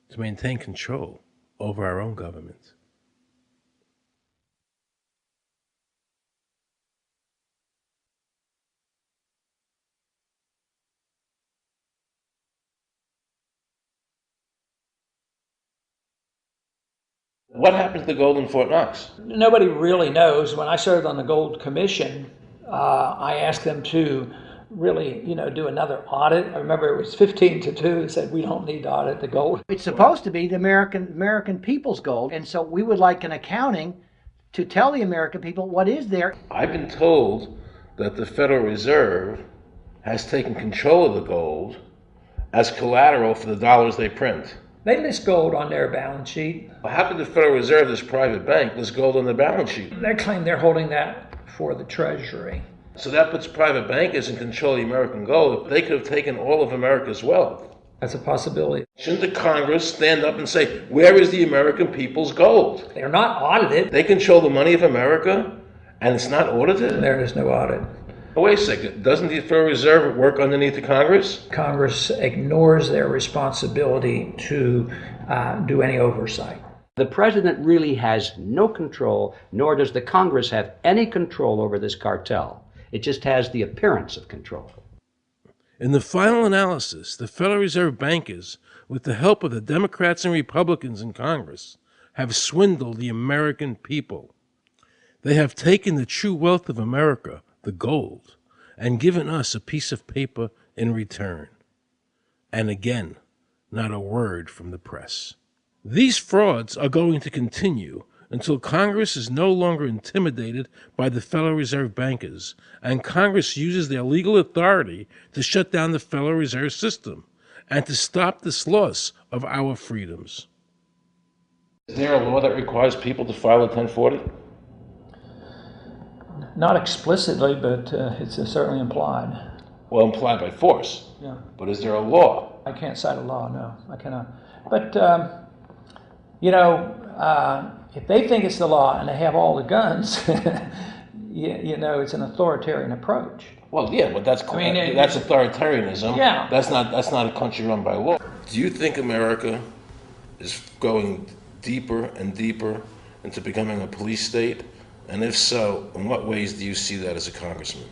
to maintain control over our own government. What happened to the gold in Fort Knox? Nobody really knows. When I served on the Gold Commission, I asked them to really, do another audit. I remember it was 15-2. They said, we don't need to audit the gold. It's supposed to be the American people's gold, and so we would like an accounting to tell the American people what is there. I've been told that the Federal Reserve has taken control of the gold as collateral for the dollars they print. They list gold on their balance sheet. How could the Federal Reserve, this private bank, list gold on the balance sheet? They claim they're holding that for the Treasury. So that puts private bankers in control of the American gold. They could have taken all of America's wealth. That's a possibility. Shouldn't the Congress stand up and say, where is the American people's gold? They're not audited. They control the money of America, and it's not audited? There is no audit. Wait a second, doesn't the Federal Reserve work underneath the Congress? Congress ignores their responsibility to do any oversight. The president really has no control, nor does the Congress have any control over this cartel. It just has the appearance of control. In the final analysis, the Federal Reserve bankers, with the help of the Democrats and Republicans in Congress, have swindled the American people. They have taken the true wealth of America, the gold, and given us a piece of paper in return. And again, not a word from the press. These frauds are going to continue until Congress is no longer intimidated by the Federal Reserve bankers, and Congress uses their legal authority to shut down the Federal Reserve System and to stop this loss of our freedoms. Is there a law that requires people to file a 1040? Not explicitly, but it's certainly implied. Well, implied by force. Yeah. But is there a law? I can't cite a law, no, I cannot. But, if they think it's the law and they have all the guns, it's an authoritarian approach. Well, yeah, but that's authoritarianism. Yeah. That's not a country run by law. Do you think America is going deeper and deeper into becoming a police state? And if so, in what ways do you see that as a congressman?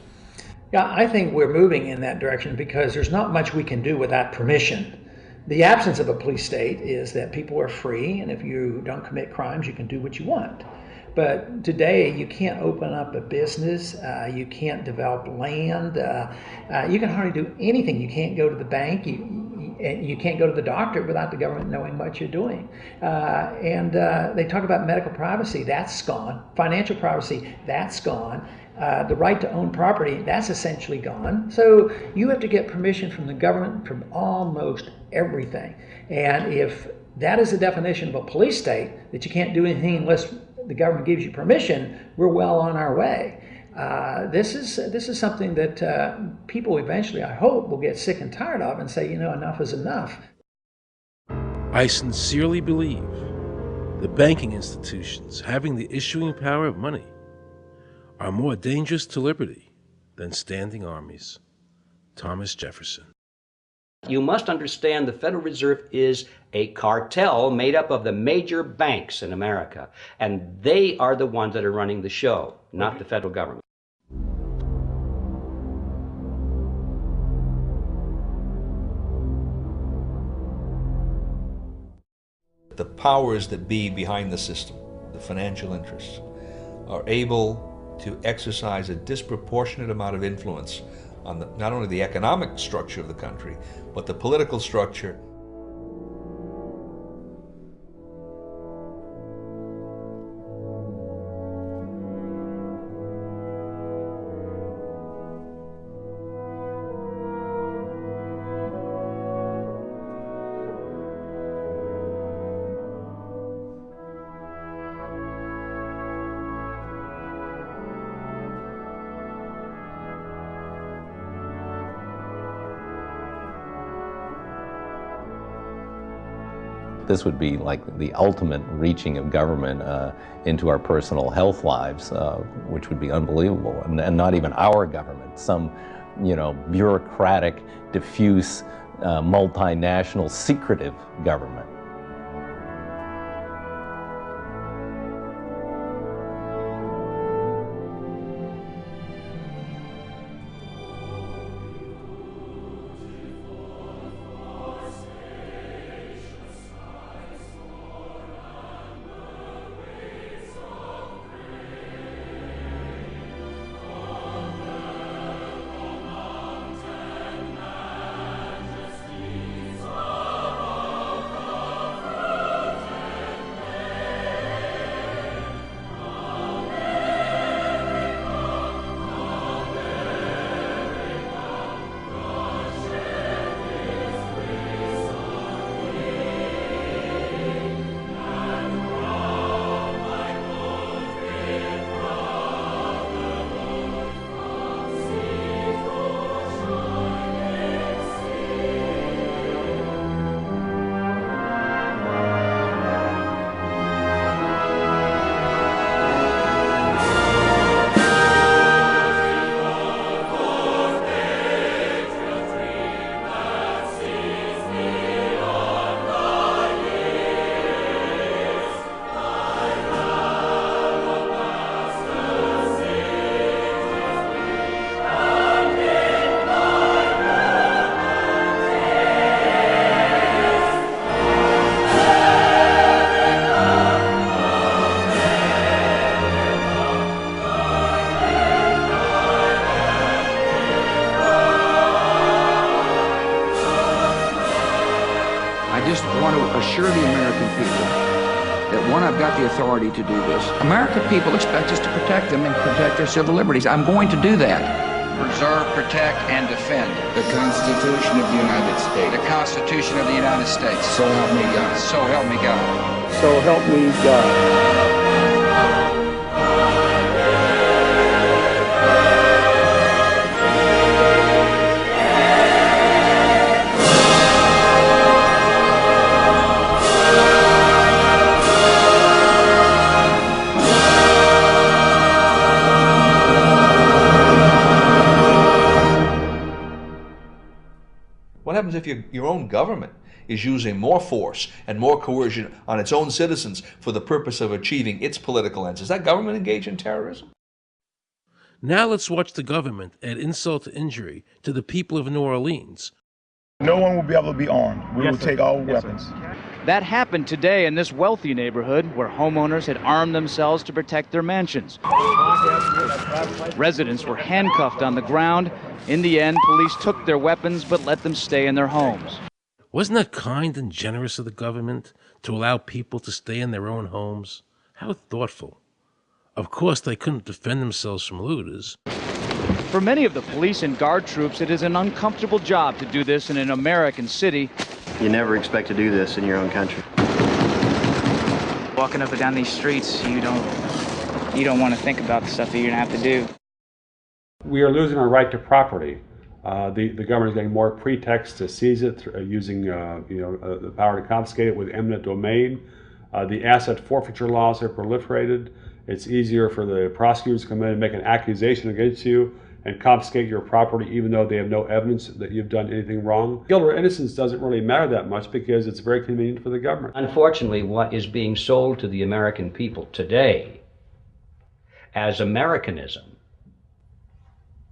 Yeah, I think we're moving in that direction because there's not much we can do without permission. The absence of a police state is that people are free, and if you don't commit crimes, you can do what you want. But today, you can't open up a business, you can't develop land, you can hardly do anything. You can't go to the bank, you can't go to the doctor without the government knowing what you're doing. And they talk about medical privacy, that's gone. Financial privacy, that's gone. The right to own property, that's essentially gone. So you have to get permission from the government from almost everything. And if that is the definition of a police state, that you can't do anything unless the government gives you permission, we're well on our way. This is something that people eventually, I hope, will get sick and tired of and say, enough is enough. I sincerely believe the banking institutions having the issuing power of money are more dangerous to liberty than standing armies. Thomas Jefferson. You must understand the Federal Reserve is a cartel made up of the major banks in America, and they are the ones that are running the show, not the federal government. The powers that be behind the system, the financial interests, are able to exercise a disproportionate amount of influence on not only the economic structure of the country, but the political structure. This would be like the ultimate reaching of government into our personal health lives, which would be unbelievable. And not even our government, some, bureaucratic, diffuse, multinational, secretive government. Assure the American people that, one, I've got the authority to do this. American people expect us to protect them and protect their civil liberties. I'm going to do that. Preserve, protect, and defend the Constitution of the United States. The Constitution of the United States. So help me God. So help me God. So help me God. What happens if your own government is using more force and more coercion on its own citizens for the purpose of achieving its political ends? Is that government engaged in terrorism? Now let's watch the government add insult to injury to the people of New Orleans. No one will be able to be armed. We will take all weapons. That happened today in this wealthy neighborhood where homeowners had armed themselves to protect their mansions. Residents were handcuffed on the ground. In the end, police took their weapons but let them stay in their homes. Wasn't that kind and generous of the government to allow people to stay in their own homes? How thoughtful. Of course, they couldn't defend themselves from looters. For many of the police and guard troops, it is an uncomfortable job to do this in an American city. You never expect to do this in your own country. Walking up and down these streets, you don't want to think about the stuff that you're gonna have to do. We are losing our right to property. The government is getting more pretexts to seize it, using the power to confiscate it with eminent domain. The asset forfeiture laws have proliferated. It's easier for the prosecutors to come in and make an accusation against you and confiscate your property even though they have no evidence that you've done anything wrong. Guilt or innocence doesn't really matter that much because it's very convenient for the government. Unfortunately, what is being sold to the American people today as Americanism,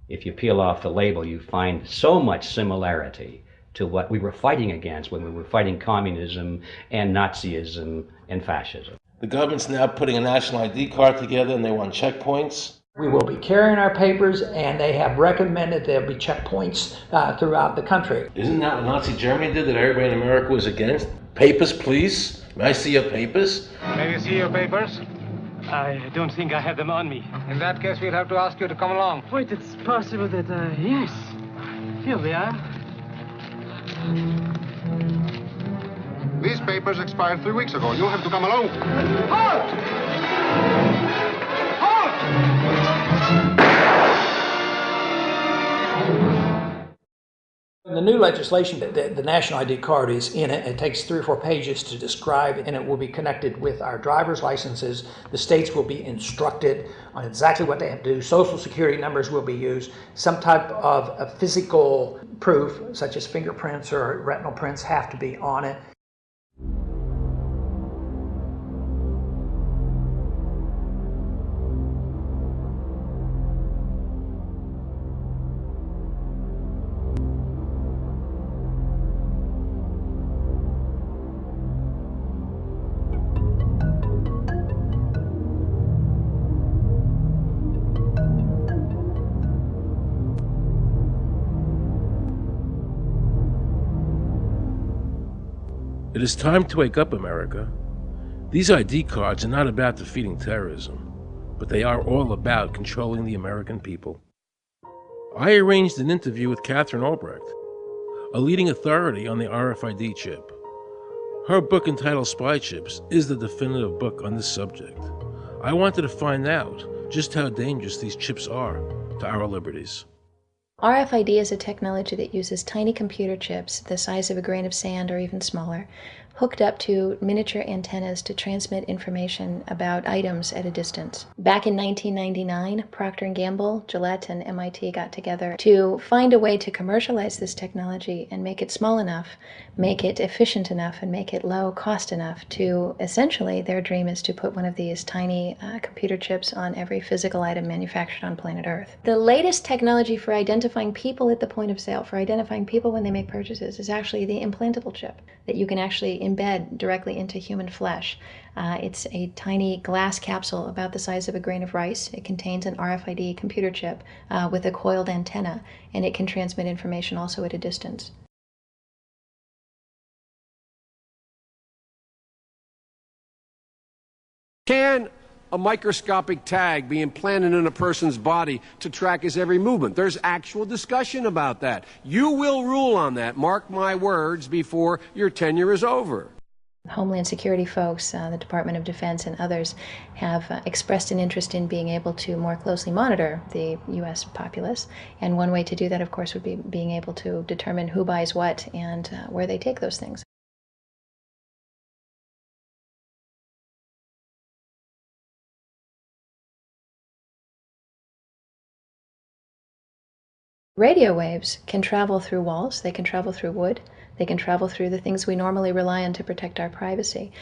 if you peel off the label, you find so much similarity to what we were fighting against when we were fighting communism and Nazism and fascism. The government's now putting a national ID card together and they want checkpoints. We will be carrying our papers, and they have recommended there'll be checkpoints throughout the country. Isn't that what Nazi Germany did that everybody in America was against? Papers, please. May I see your papers? May we see your papers? I don't think I have them on me. In that case, we'll have to ask you to come along. Wait, it's possible that, yes. Here they are. These papers expired 3 weeks ago. You'll have to come along. Halt! In the new legislation, the national ID card is in it. It takes 3 or 4 pages to describe, and it will be connected with our driver's licenses. The states will be instructed on exactly what they have to do. Social security numbers will be used. Some type of a physical proof, such as fingerprints or retinal prints, have to be on it. It is time to wake up, America. These ID cards are not about defeating terrorism, but they are all about controlling the American people. I arranged an interview with Catherine Albrecht, a leading authority on the RFID chip. Her book entitled Spy Chips is the definitive book on this subject. I wanted to find out just how dangerous these chips are to our liberties. RFID is a technology that uses tiny computer chips the size of a grain of sand or even smaller, hooked up to miniature antennas to transmit information about items at a distance. Back in 1999, Procter & Gamble, Gillette, and MIT got together to find a way to commercialize this technology and make it small enough, make it efficient enough, and make it low cost enough to, essentially, their dream is to put one of these tiny computer chips on every physical item manufactured on planet Earth. The latest technology for identifying people at the point of sale, for identifying people when they make purchases, is actually the implantable chip that you can actually embed directly into human flesh. It's a tiny glass capsule about the size of a grain of rice. It contains an RFID computer chip with a coiled antenna, and it can transmit information also at a distance. Can a microscopic tag be implanted in a person's body to track his every movement? There's actual discussion about that. You will rule on that, mark my words, before your tenure is over. Homeland Security folks, the Department of Defense, and others have expressed an interest in being able to more closely monitor the U.S. populace. And one way to do that, of course, would be being able to determine who buys what and where they take those things. Radio waves can travel through walls, they can travel through wood, they can travel through the things we normally rely on to protect our privacy.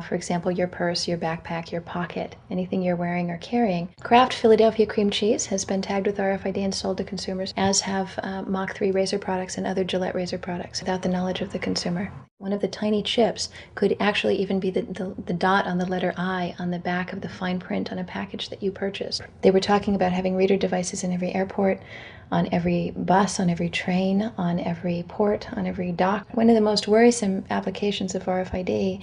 For example, your purse, your backpack, your pocket, anything you're wearing or carrying. Kraft Philadelphia cream cheese has been tagged with RFID and sold to consumers, as have Mach 3 razor products and other Gillette razor products, without the knowledge of the consumer. One of the tiny chips could actually even be the dot on the letter I on the back of the fine print on a package that you purchased. They were talking about having reader devices in every airport, on every bus, on every train, on every port, on every dock. One of the most worrisome applications of RFID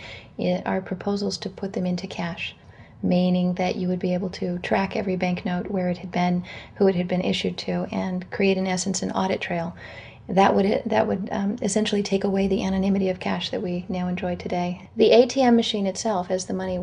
are proposals to put them into cash, meaning that you would be able to track every banknote, where it had been, who it had been issued to, and create, in essence, an audit trail. That would essentially take away the anonymity of cash that we now enjoy today. The ATM machine itself, as the money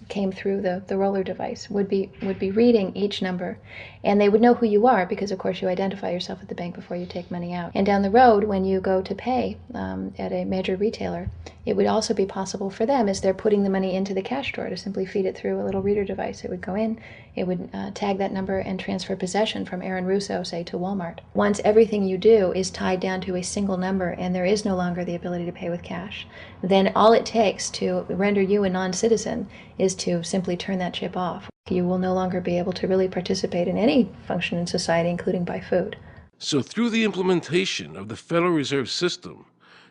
came through the roller device, would be reading each number, and they would know who you are because, of course, you identify yourself at the bank before you take money out. And down the road, when you go to pay at a major retailer, it would also be possible for them, as they're putting the money into the cash drawer, to simply feed it through a little reader device. It would go in, it would tag that number and transfer possession from Aaron Russo, say, to Walmart. Once everything you do is tied down to a single number and there is no longer the ability to pay with cash, then all it takes to render you a non-citizen is to simply turn that chip off. You will no longer be able to really participate in any function in society, including buy food. So through the implementation of the Federal Reserve System,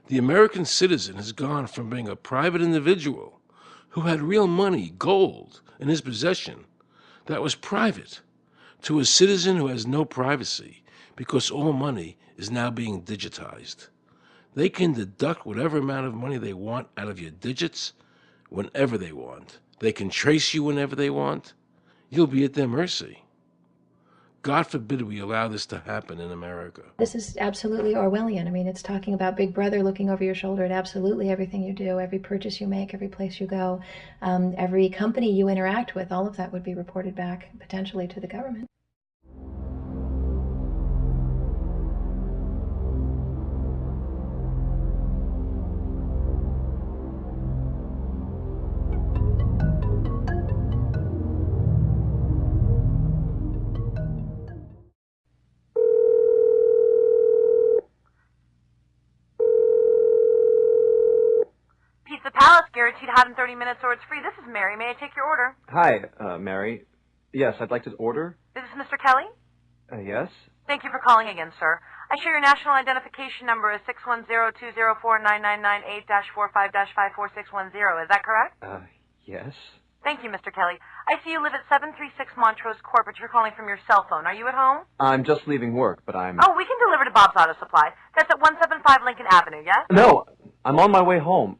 the American citizen has gone from being a private individual who had real money, gold, in his possession that was private, to a citizen who has no privacy because all money is now being digitized. They can deduct whatever amount of money they want out of your digits whenever they want. They can trace you whenever they want. You'll be at their mercy. God forbid we allow this to happen in America. This is absolutely Orwellian. I mean, it's talking about Big Brother looking over your shoulder at absolutely everything you do, every purchase you make, every place you go, every company you interact with. All of that would be reported back potentially to the government. Pizza Palace, guaranteed hot in 30 minutes or it's free. This is Mary. May I take your order? Hi, Mary. Yes, I'd like to order. Is this Mr. Kelly? Yes? Thank you for calling again, sir. I show your national identification number is 610-204-999-8-45-54610. Is that correct? Yes. Thank you, Mr. Kelly. I see you live at 736 Montrose Court, but you're calling from your cell phone. Are you at home? I'm just leaving work, but I'm... Oh, we can deliver to Bob's Auto Supply. That's at 175 Lincoln Avenue, yes? No, I'm on my way home.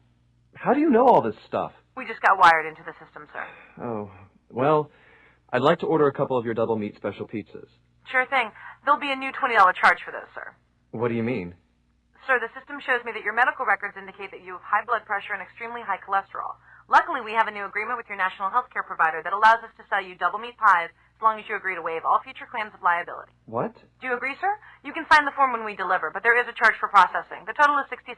How do you know all this stuff? We just got wired into the system, sir. Oh, well, I'd like to order a couple of your double meat special pizzas. Sure thing. There'll be a new $20 charge for those, sir. What do you mean? Sir, the system shows me that your medical records indicate that you have high blood pressure and extremely high cholesterol. Luckily, we have a new agreement with your national health care provider that allows us to sell you double meat pies as long as you agree to waive all future claims of liability. What? Do you agree, sir? You can sign the form when we deliver, but there is a charge for processing. The total is $67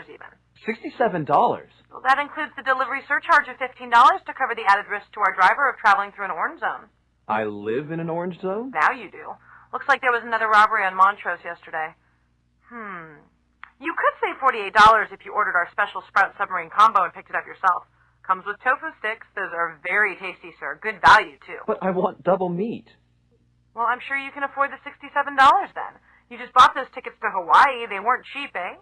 even. $67? Well, that includes the delivery surcharge of $15 to cover the added risk to our driver of traveling through an orange zone. I live in an orange zone? Now you do. Looks like there was another robbery on Montrose yesterday. You could save $48 if you ordered our special Sprout Submarine Combo and picked it up yourself. Comes with tofu sticks. Those are very tasty, sir. Good value, too. But I want double meat. Well, I'm sure you can afford the $67 then. You just bought those tickets to Hawaii. They weren't cheap, eh?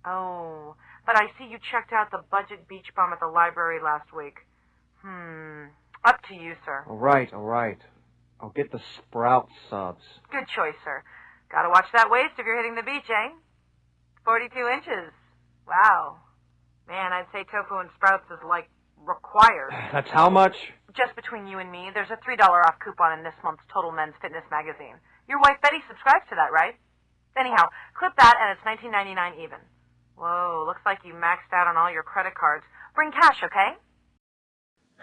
Oh, but I see you checked out the budget beach bum at the library last week. Up to you, sir. All right. I'll get the Sprout subs. Good choice, sir. Gotta watch that waist if you're hitting the beach, eh? 42 inches. Wow. Man, I'd say tofu and sprouts is, like, required. That's how much? Just between you and me, there's a $3 off coupon in this month's Total Men's Fitness magazine. Your wife Betty subscribes to that, right? Anyhow, clip that and it's $19.99 even. Whoa, looks like you maxed out on all your credit cards. Bring cash, okay?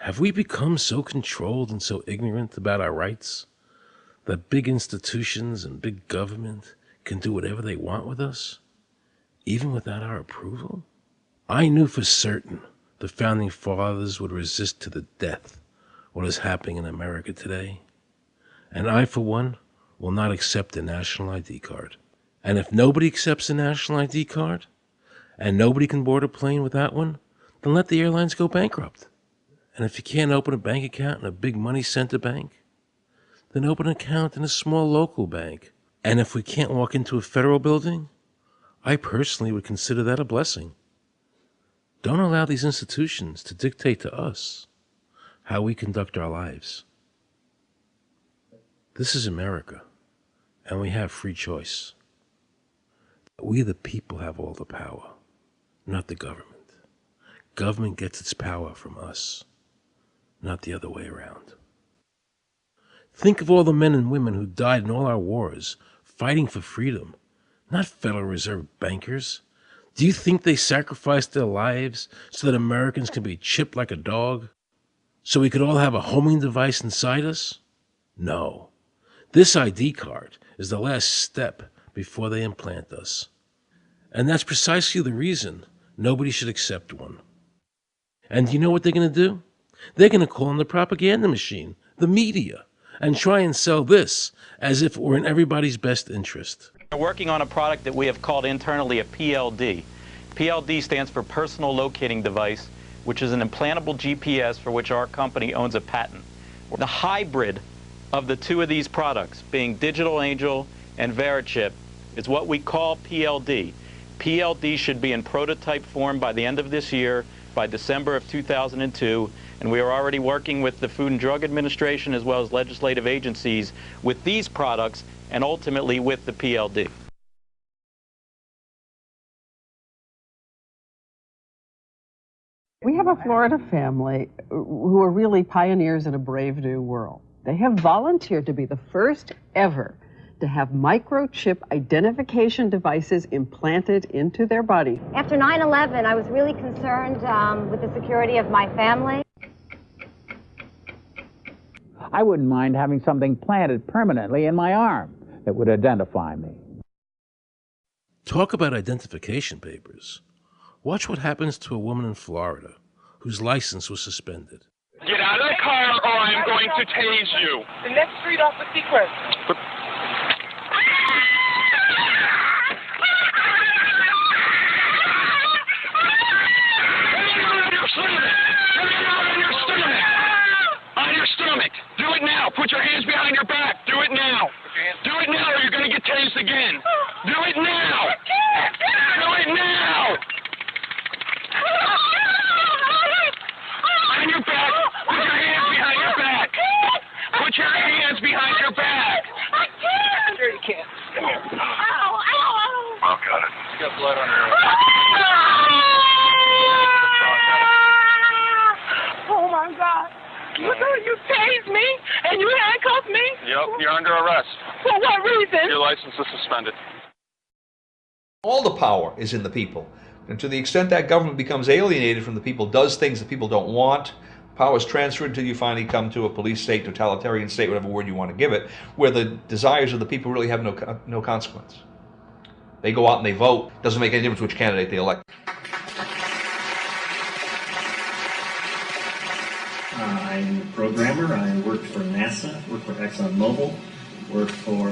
Have we become so controlled and so ignorant about our rights that big institutions and big government can do whatever they want with us, even without our approval? I knew for certain the Founding Fathers would resist to the death what is happening in America today. And I, for one, will not accept a national ID card. And if nobody accepts a national ID card, and nobody can board a plane without one, then let the airlines go bankrupt. And if you can't open a bank account in a big money center bank, then open an account in a small local bank. And if we can't walk into a federal building, I personally would consider that a blessing. Don't allow these institutions to dictate to us how we conduct our lives. This is America, and we have free choice. We the people have all the power, not the government. Government gets its power from us, not the other way around. Think of all the men and women who died in all our wars, fighting for freedom, not Federal Reserve bankers. Do you think they sacrificed their lives so that Americans can be chipped like a dog? So we could all have a homing device inside us? No. This ID card is the last step before they implant us. And that's precisely the reason nobody should accept one. And do you know what they're going to do? They're going to call on the propaganda machine, the media, and try and sell this as if it were in everybody's best interest. We're working on a product that we have called internally a PLD. PLD stands for Personal Locating Device, which is an implantable GPS for which our company owns a patent. The hybrid of the two of these products, being Digital Angel and Verichip is what we call PLD. PLD should be in prototype form by the end of this year, by December of 2002, and we are already working with the Food and Drug Administration as well as legislative agencies with these products and ultimately with the PLD. We have a Florida family who are really pioneers in a brave new world. They have volunteered to be the first ever to have microchip identification devices implanted into their body. After 9/11, I was really concerned with the security of my family. I wouldn't mind having something planted permanently in my arm that would identify me. Talk about identification papers. Watch what happens to a woman in Florida whose license was suspended. Get out of the car or I'm going to tase you. The next street off the sequence. On your stomach. Do it now. Put your hands behind your back. Do it now. Do it now or you're going to get tased again. Do it now. Do it now. On your back. Put your hands behind your back. Put your hands behind your back. I can't. Sure you can. Come here. Ow, ow, ow. Oh, got it. You got blood on her. Oh, my God. You tased me and you handcuffed me? Yep, you're under arrest. For what reason? Your license is suspended. All the power is in the people. And to the extent that government becomes alienated from the people, does things that people don't want, power is transferred until you finally come to a police state, totalitarian state, whatever word you want to give it, where the desires of the people really have no consequence. They go out and they vote. Doesn't make any difference which candidate they elect. I'm a programmer. I worked for NASA, worked for ExxonMobil, worked for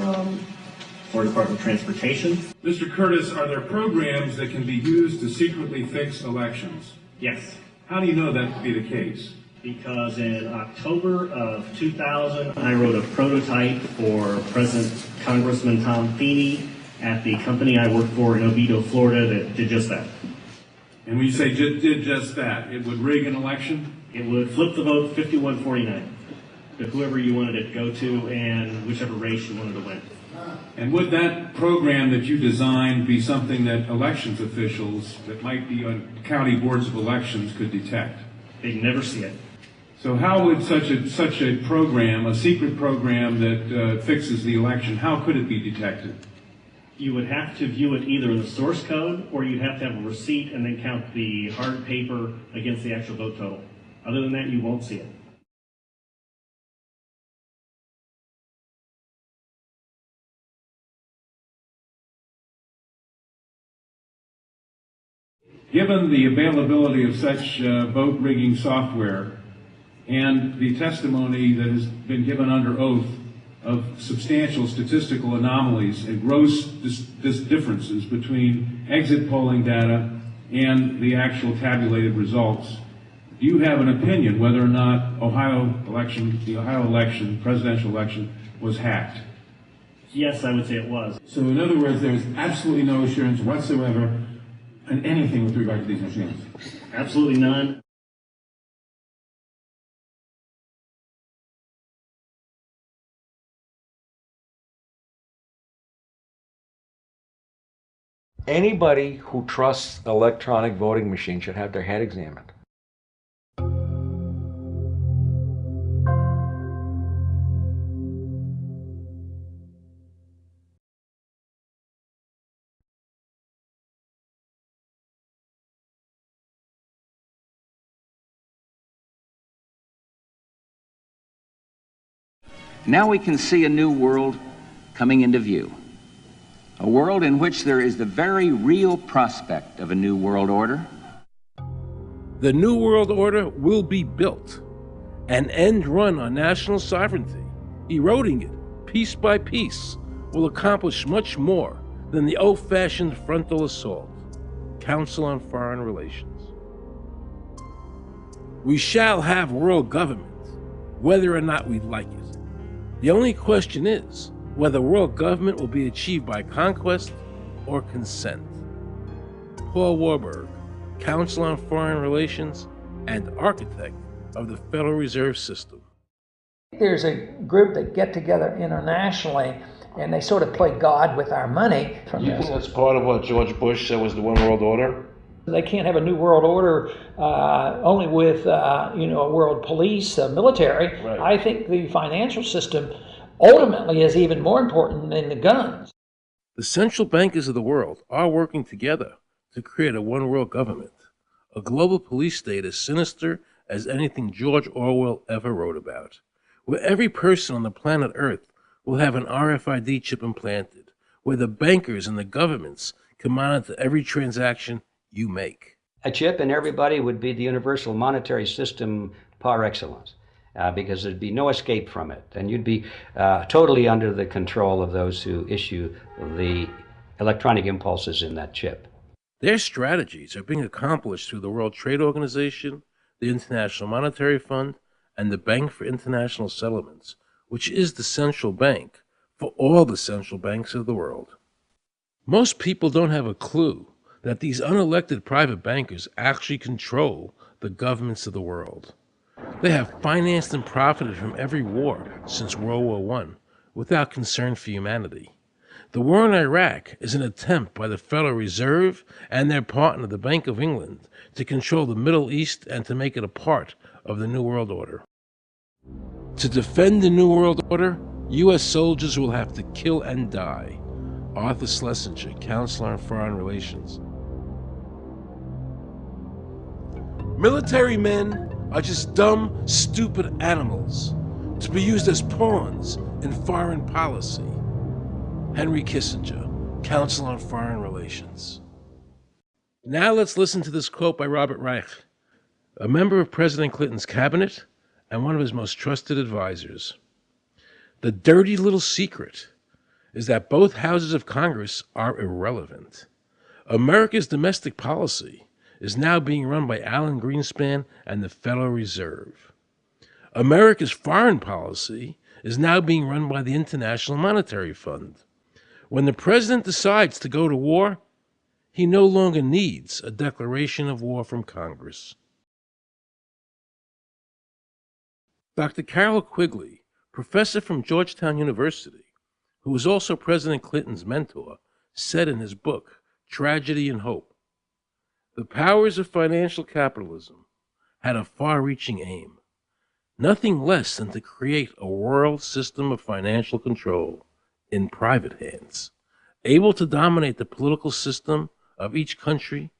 Florida Department of Transportation. Mr. Curtis, are there programs that can be used to secretly fix elections? Yes. How do you know that to be the case? Because in October of 2000, I wrote a prototype for President Congressman Tom Feeney at the company I worked for in Oviedo, Florida, that did just that. And when you say did just that, it would rig an election? It would flip the vote 51-49 to whoever you wanted it to go to and whichever race you wanted to win. And would that program that you designed be something that elections officials that might be on county boards of elections could detect? They'd never see it. So how would such a program, a secret program that fixes the election, how could it be detected? You would have to view it either in the source code or you'd have to have a receipt and then count the hard paper against the actual vote total. Other than that, you won't see it. Given the availability of such vote rigging software and the testimony that has been given under oath of substantial statistical anomalies and gross differences between exit polling data and the actual tabulated results, do you have an opinion whether or not the Ohio election, presidential election, was hacked? Yes, I would say it was. So in other words, there's absolutely no assurance whatsoever in anything with regard to these machines? Absolutely none. Anybody who trusts electronic voting machines should have their head examined. Now we can see a new world coming into view. A world in which there is the very real prospect of a new world order. The New World Order will be built, an end run on national sovereignty, eroding it piece by piece, will accomplish much more than the old-fashioned frontal assault. Council on Foreign Relations. We shall have world government, whether or not we like it. The only question is, whether world government will be achieved by conquest or consent. Paul Warburg, Counsel on Foreign Relations and architect of the Federal Reserve System. There's a group that get together internationally and they sort of play God with our money. You think that's part of what George Bush said was the one world order? They can't have a new world order only with a world police, military. Right. I think the financial system ultimately is even more important than the guns. The central bankers of the world are working together to create a one world government, a global police state as sinister as anything George Orwell ever wrote about, where every person on the planet Earth will have an RFID chip implanted, where the bankers and the governments can monitor every transaction you make. A chip in everybody would be the universal monetary system par excellence, because there'd be no escape from it, and you'd be totally under the control of those who issue the electronic impulses in that chip. Their strategies are being accomplished through the World Trade Organization, the International Monetary Fund, and the Bank for International Settlements, which is the central bank for all the central banks of the world. Most people don't have a clue that these unelected private bankers actually control the governments of the world. They have financed and profited from every war since World War I without concern for humanity. The war in Iraq is an attempt by the Federal Reserve and their partner, the Bank of England, to control the Middle East and to make it a part of the New World Order. To defend the New World Order, U.S. soldiers will have to kill and die. Arthur Schlesinger, Counselor on Foreign Relations. Military men are just dumb, stupid animals to be used as pawns in foreign policy. Henry Kissinger, Counsel on Foreign Relations. Now let's listen to this quote by Robert Reich, a member of President Clinton's cabinet and one of his most trusted advisors. The dirty little secret is that both houses of Congress are irrelevant. America's domestic policy is now being run by Alan Greenspan and the Federal Reserve. America's foreign policy is now being run by the International Monetary Fund. When the president decides to go to war, he no longer needs a declaration of war from Congress. Dr. Carol Quigley, professor from Georgetown University, who was also President Clinton's mentor, said in his book, Tragedy and Hope, the powers of financial capitalism had a far-reaching aim, nothing less than to create a world system of financial control in private hands, able to dominate the political system of each country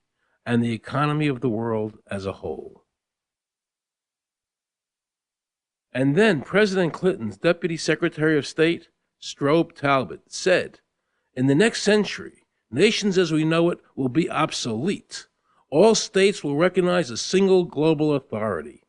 and the economy of the world as a whole. And then President Clinton's Deputy Secretary of State, Strobe Talbot, said, in the next century, nations as we know it will be obsolete. All states will recognize a single global authority.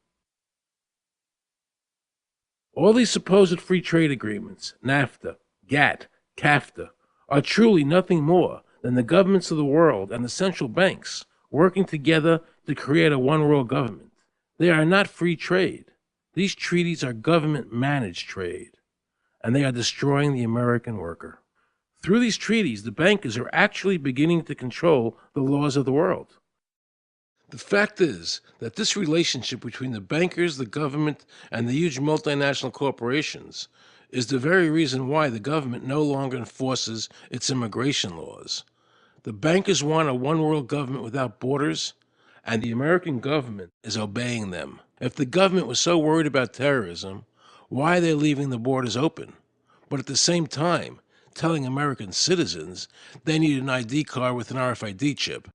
All these supposed free trade agreements, NAFTA, GATT, CAFTA, are truly nothing more than the governments of the world and the central banks working together to create a one-world government. They are not free trade. These treaties are government-managed trade, and they are destroying the American worker. Through these treaties, the bankers are actually beginning to control the laws of the world. The fact is that this relationship between the bankers, the government, and the huge multinational corporations is the very reason why the government no longer enforces its immigration laws. The bankers want a one-world government without borders, and the American government is obeying them. If the government was so worried about terrorism, why are they leaving the borders open, but at the same time telling American citizens they need an ID card with an RFID chip?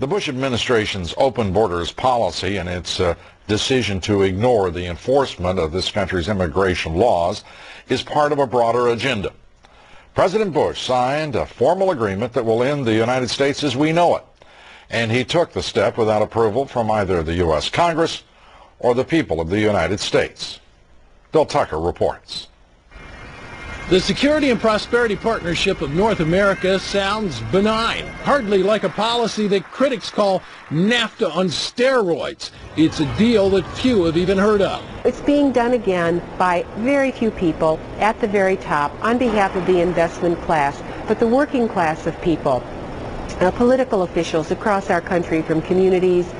The Bush administration's open borders policy and its decision to ignore the enforcement of this country's immigration laws is part of a broader agenda. President Bush signed a formal agreement that will end the United States as we know it, and he took the step without approval from either the U.S. Congress or the people of the United States? Bill Tucker reports. The Security and Prosperity Partnership of North America sounds benign, hardly like a policy that critics call NAFTA on steroids. It's a deal that few have even heard of. It's being done again by very few people at the very top on behalf of the investment class, but the working class of people, political officials across our country, from communities,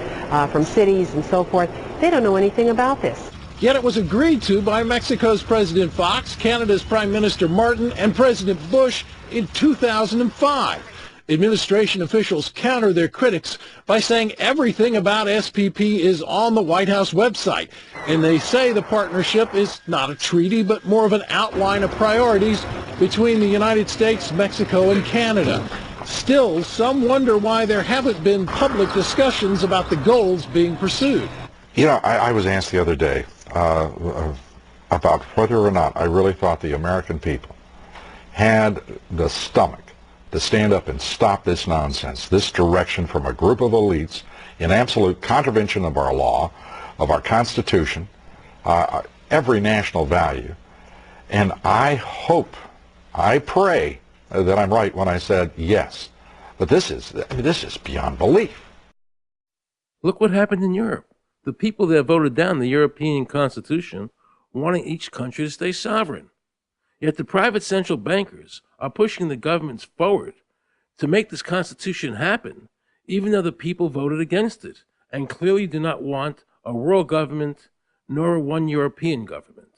from cities and so forth, they don't know anything about this. Yet it was agreed to by Mexico's President Fox, Canada's Prime Minister Martin, and President Bush in 2005. Administration officials counter their critics by saying everything about SPP is on the White House website. And they say the partnership is not a treaty, but more of an outline of priorities between the United States, Mexico, and Canada. Still, some wonder why there haven't been public discussions about the goals being pursued. You know, I was asked the other day about whether or not I really thought the American people had the stomach to stand up and stop this nonsense, this direction from a group of elites in absolute contravention of our law, of our Constitution, every national value. And I hope, I pray that I'm right when I said yes. But this is beyond belief. Look what happened in Europe. The people that voted down the European Constitution wanting each country to stay sovereign. Yet the private central bankers are pushing the governments forward to make this Constitution happen, even though the people voted against it and clearly do not want a world government nor one European government.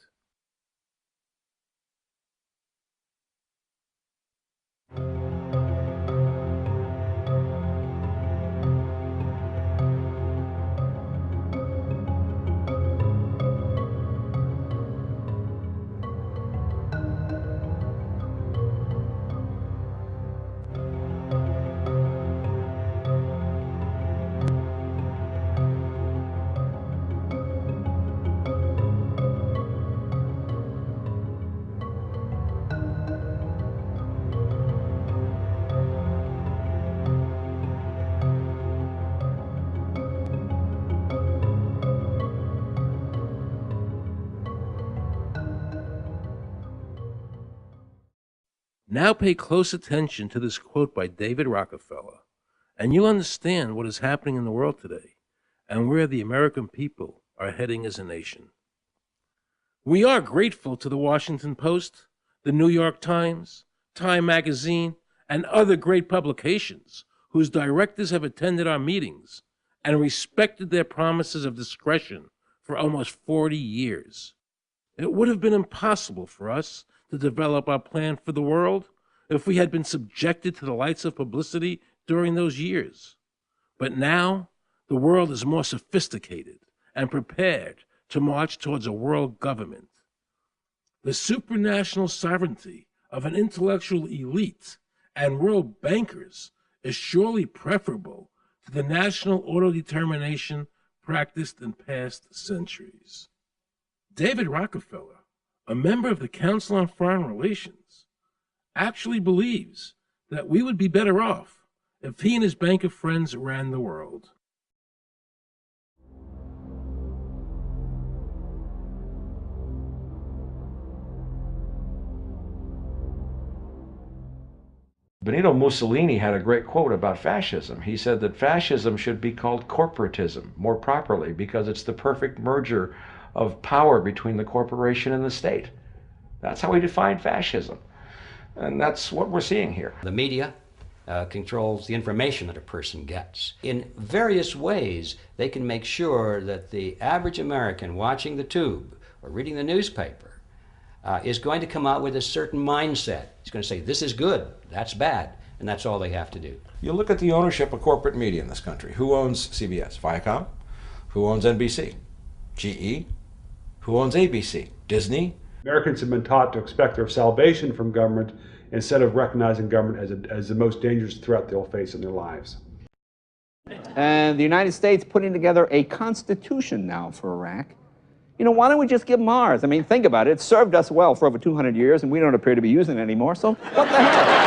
Now pay close attention to this quote by David Rockefeller, and you'll understand what is happening in the world today and where the American people are heading as a nation. We are grateful to the Washington Post, the New York Times, Time Magazine, and other great publications whose directors have attended our meetings and respected their promises of discretion for almost 40 years. It would have been impossible for us to develop our plan for the world if we had been subjected to the lights of publicity during those years. But now, the world is more sophisticated and prepared to march towards a world government. The supranational sovereignty of an intellectual elite and world bankers is surely preferable to the national autodetermination practiced in past centuries. David Rockefeller, a member of the Council on Foreign Relations, actually believes that we would be better off if he and his bank of friends ran the world. Benito Mussolini had a great quote about fascism. He said that fascism should be called corporatism more properly because it's the perfect merger of power between the corporation and the state. That's how he defined fascism. And that's what we're seeing here. The media controls the information that a person gets. In various ways, they can make sure that the average American watching the tube or reading the newspaper is going to come out with a certain mindset. He's going to say, this is good, that's bad, and that's all they have to do. You look at the ownership of corporate media in this country. Who owns CBS? Viacom? Who owns NBC? GE? Who owns ABC? Disney? Americans have been taught to expect their salvation from government instead of recognizing government as the most dangerous threat they'll face in their lives. And the United States putting together a constitution now for Iraq. You know, why don't we just give them ours? I mean, think about it. It's served us well for over 200 years, and we don't appear to be using it anymore, so what the hell?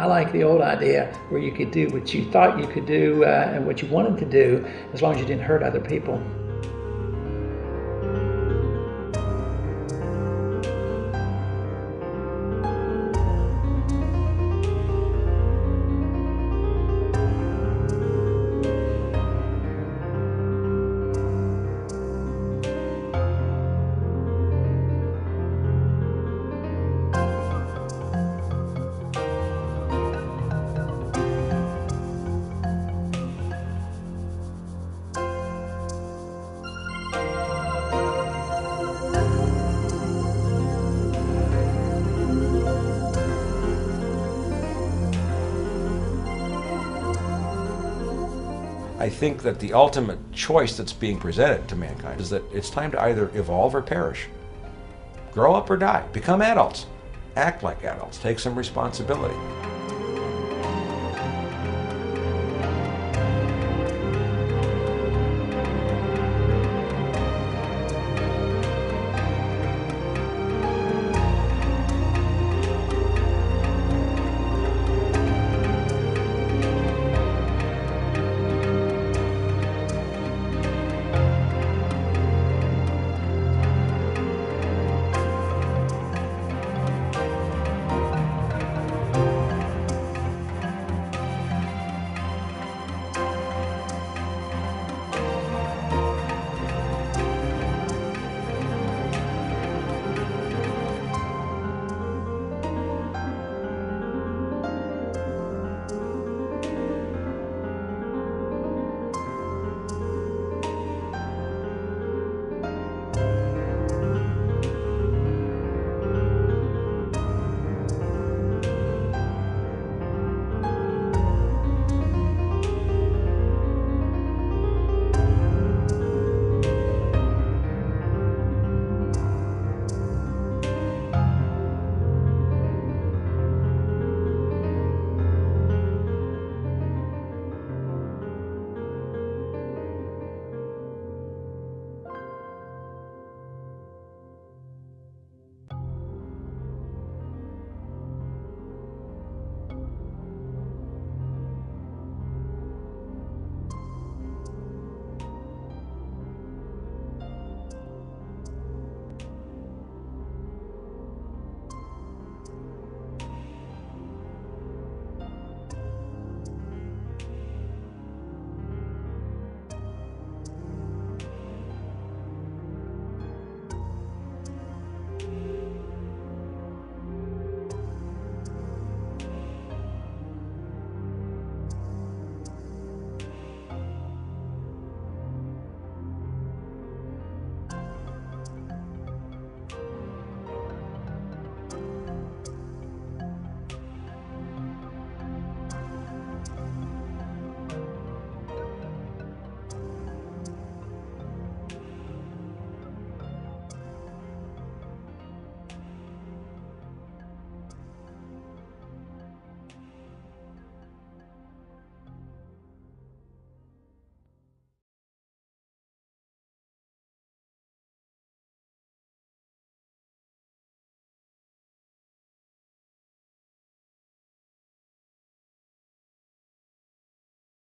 I like the old idea where you could do what you thought you could do and what you wanted to do as long as you didn't hurt other people. I think that the ultimate choice that's being presented to mankind is that it's time to either evolve or perish. Grow up or die. Become adults. Act like adults. Take some responsibility.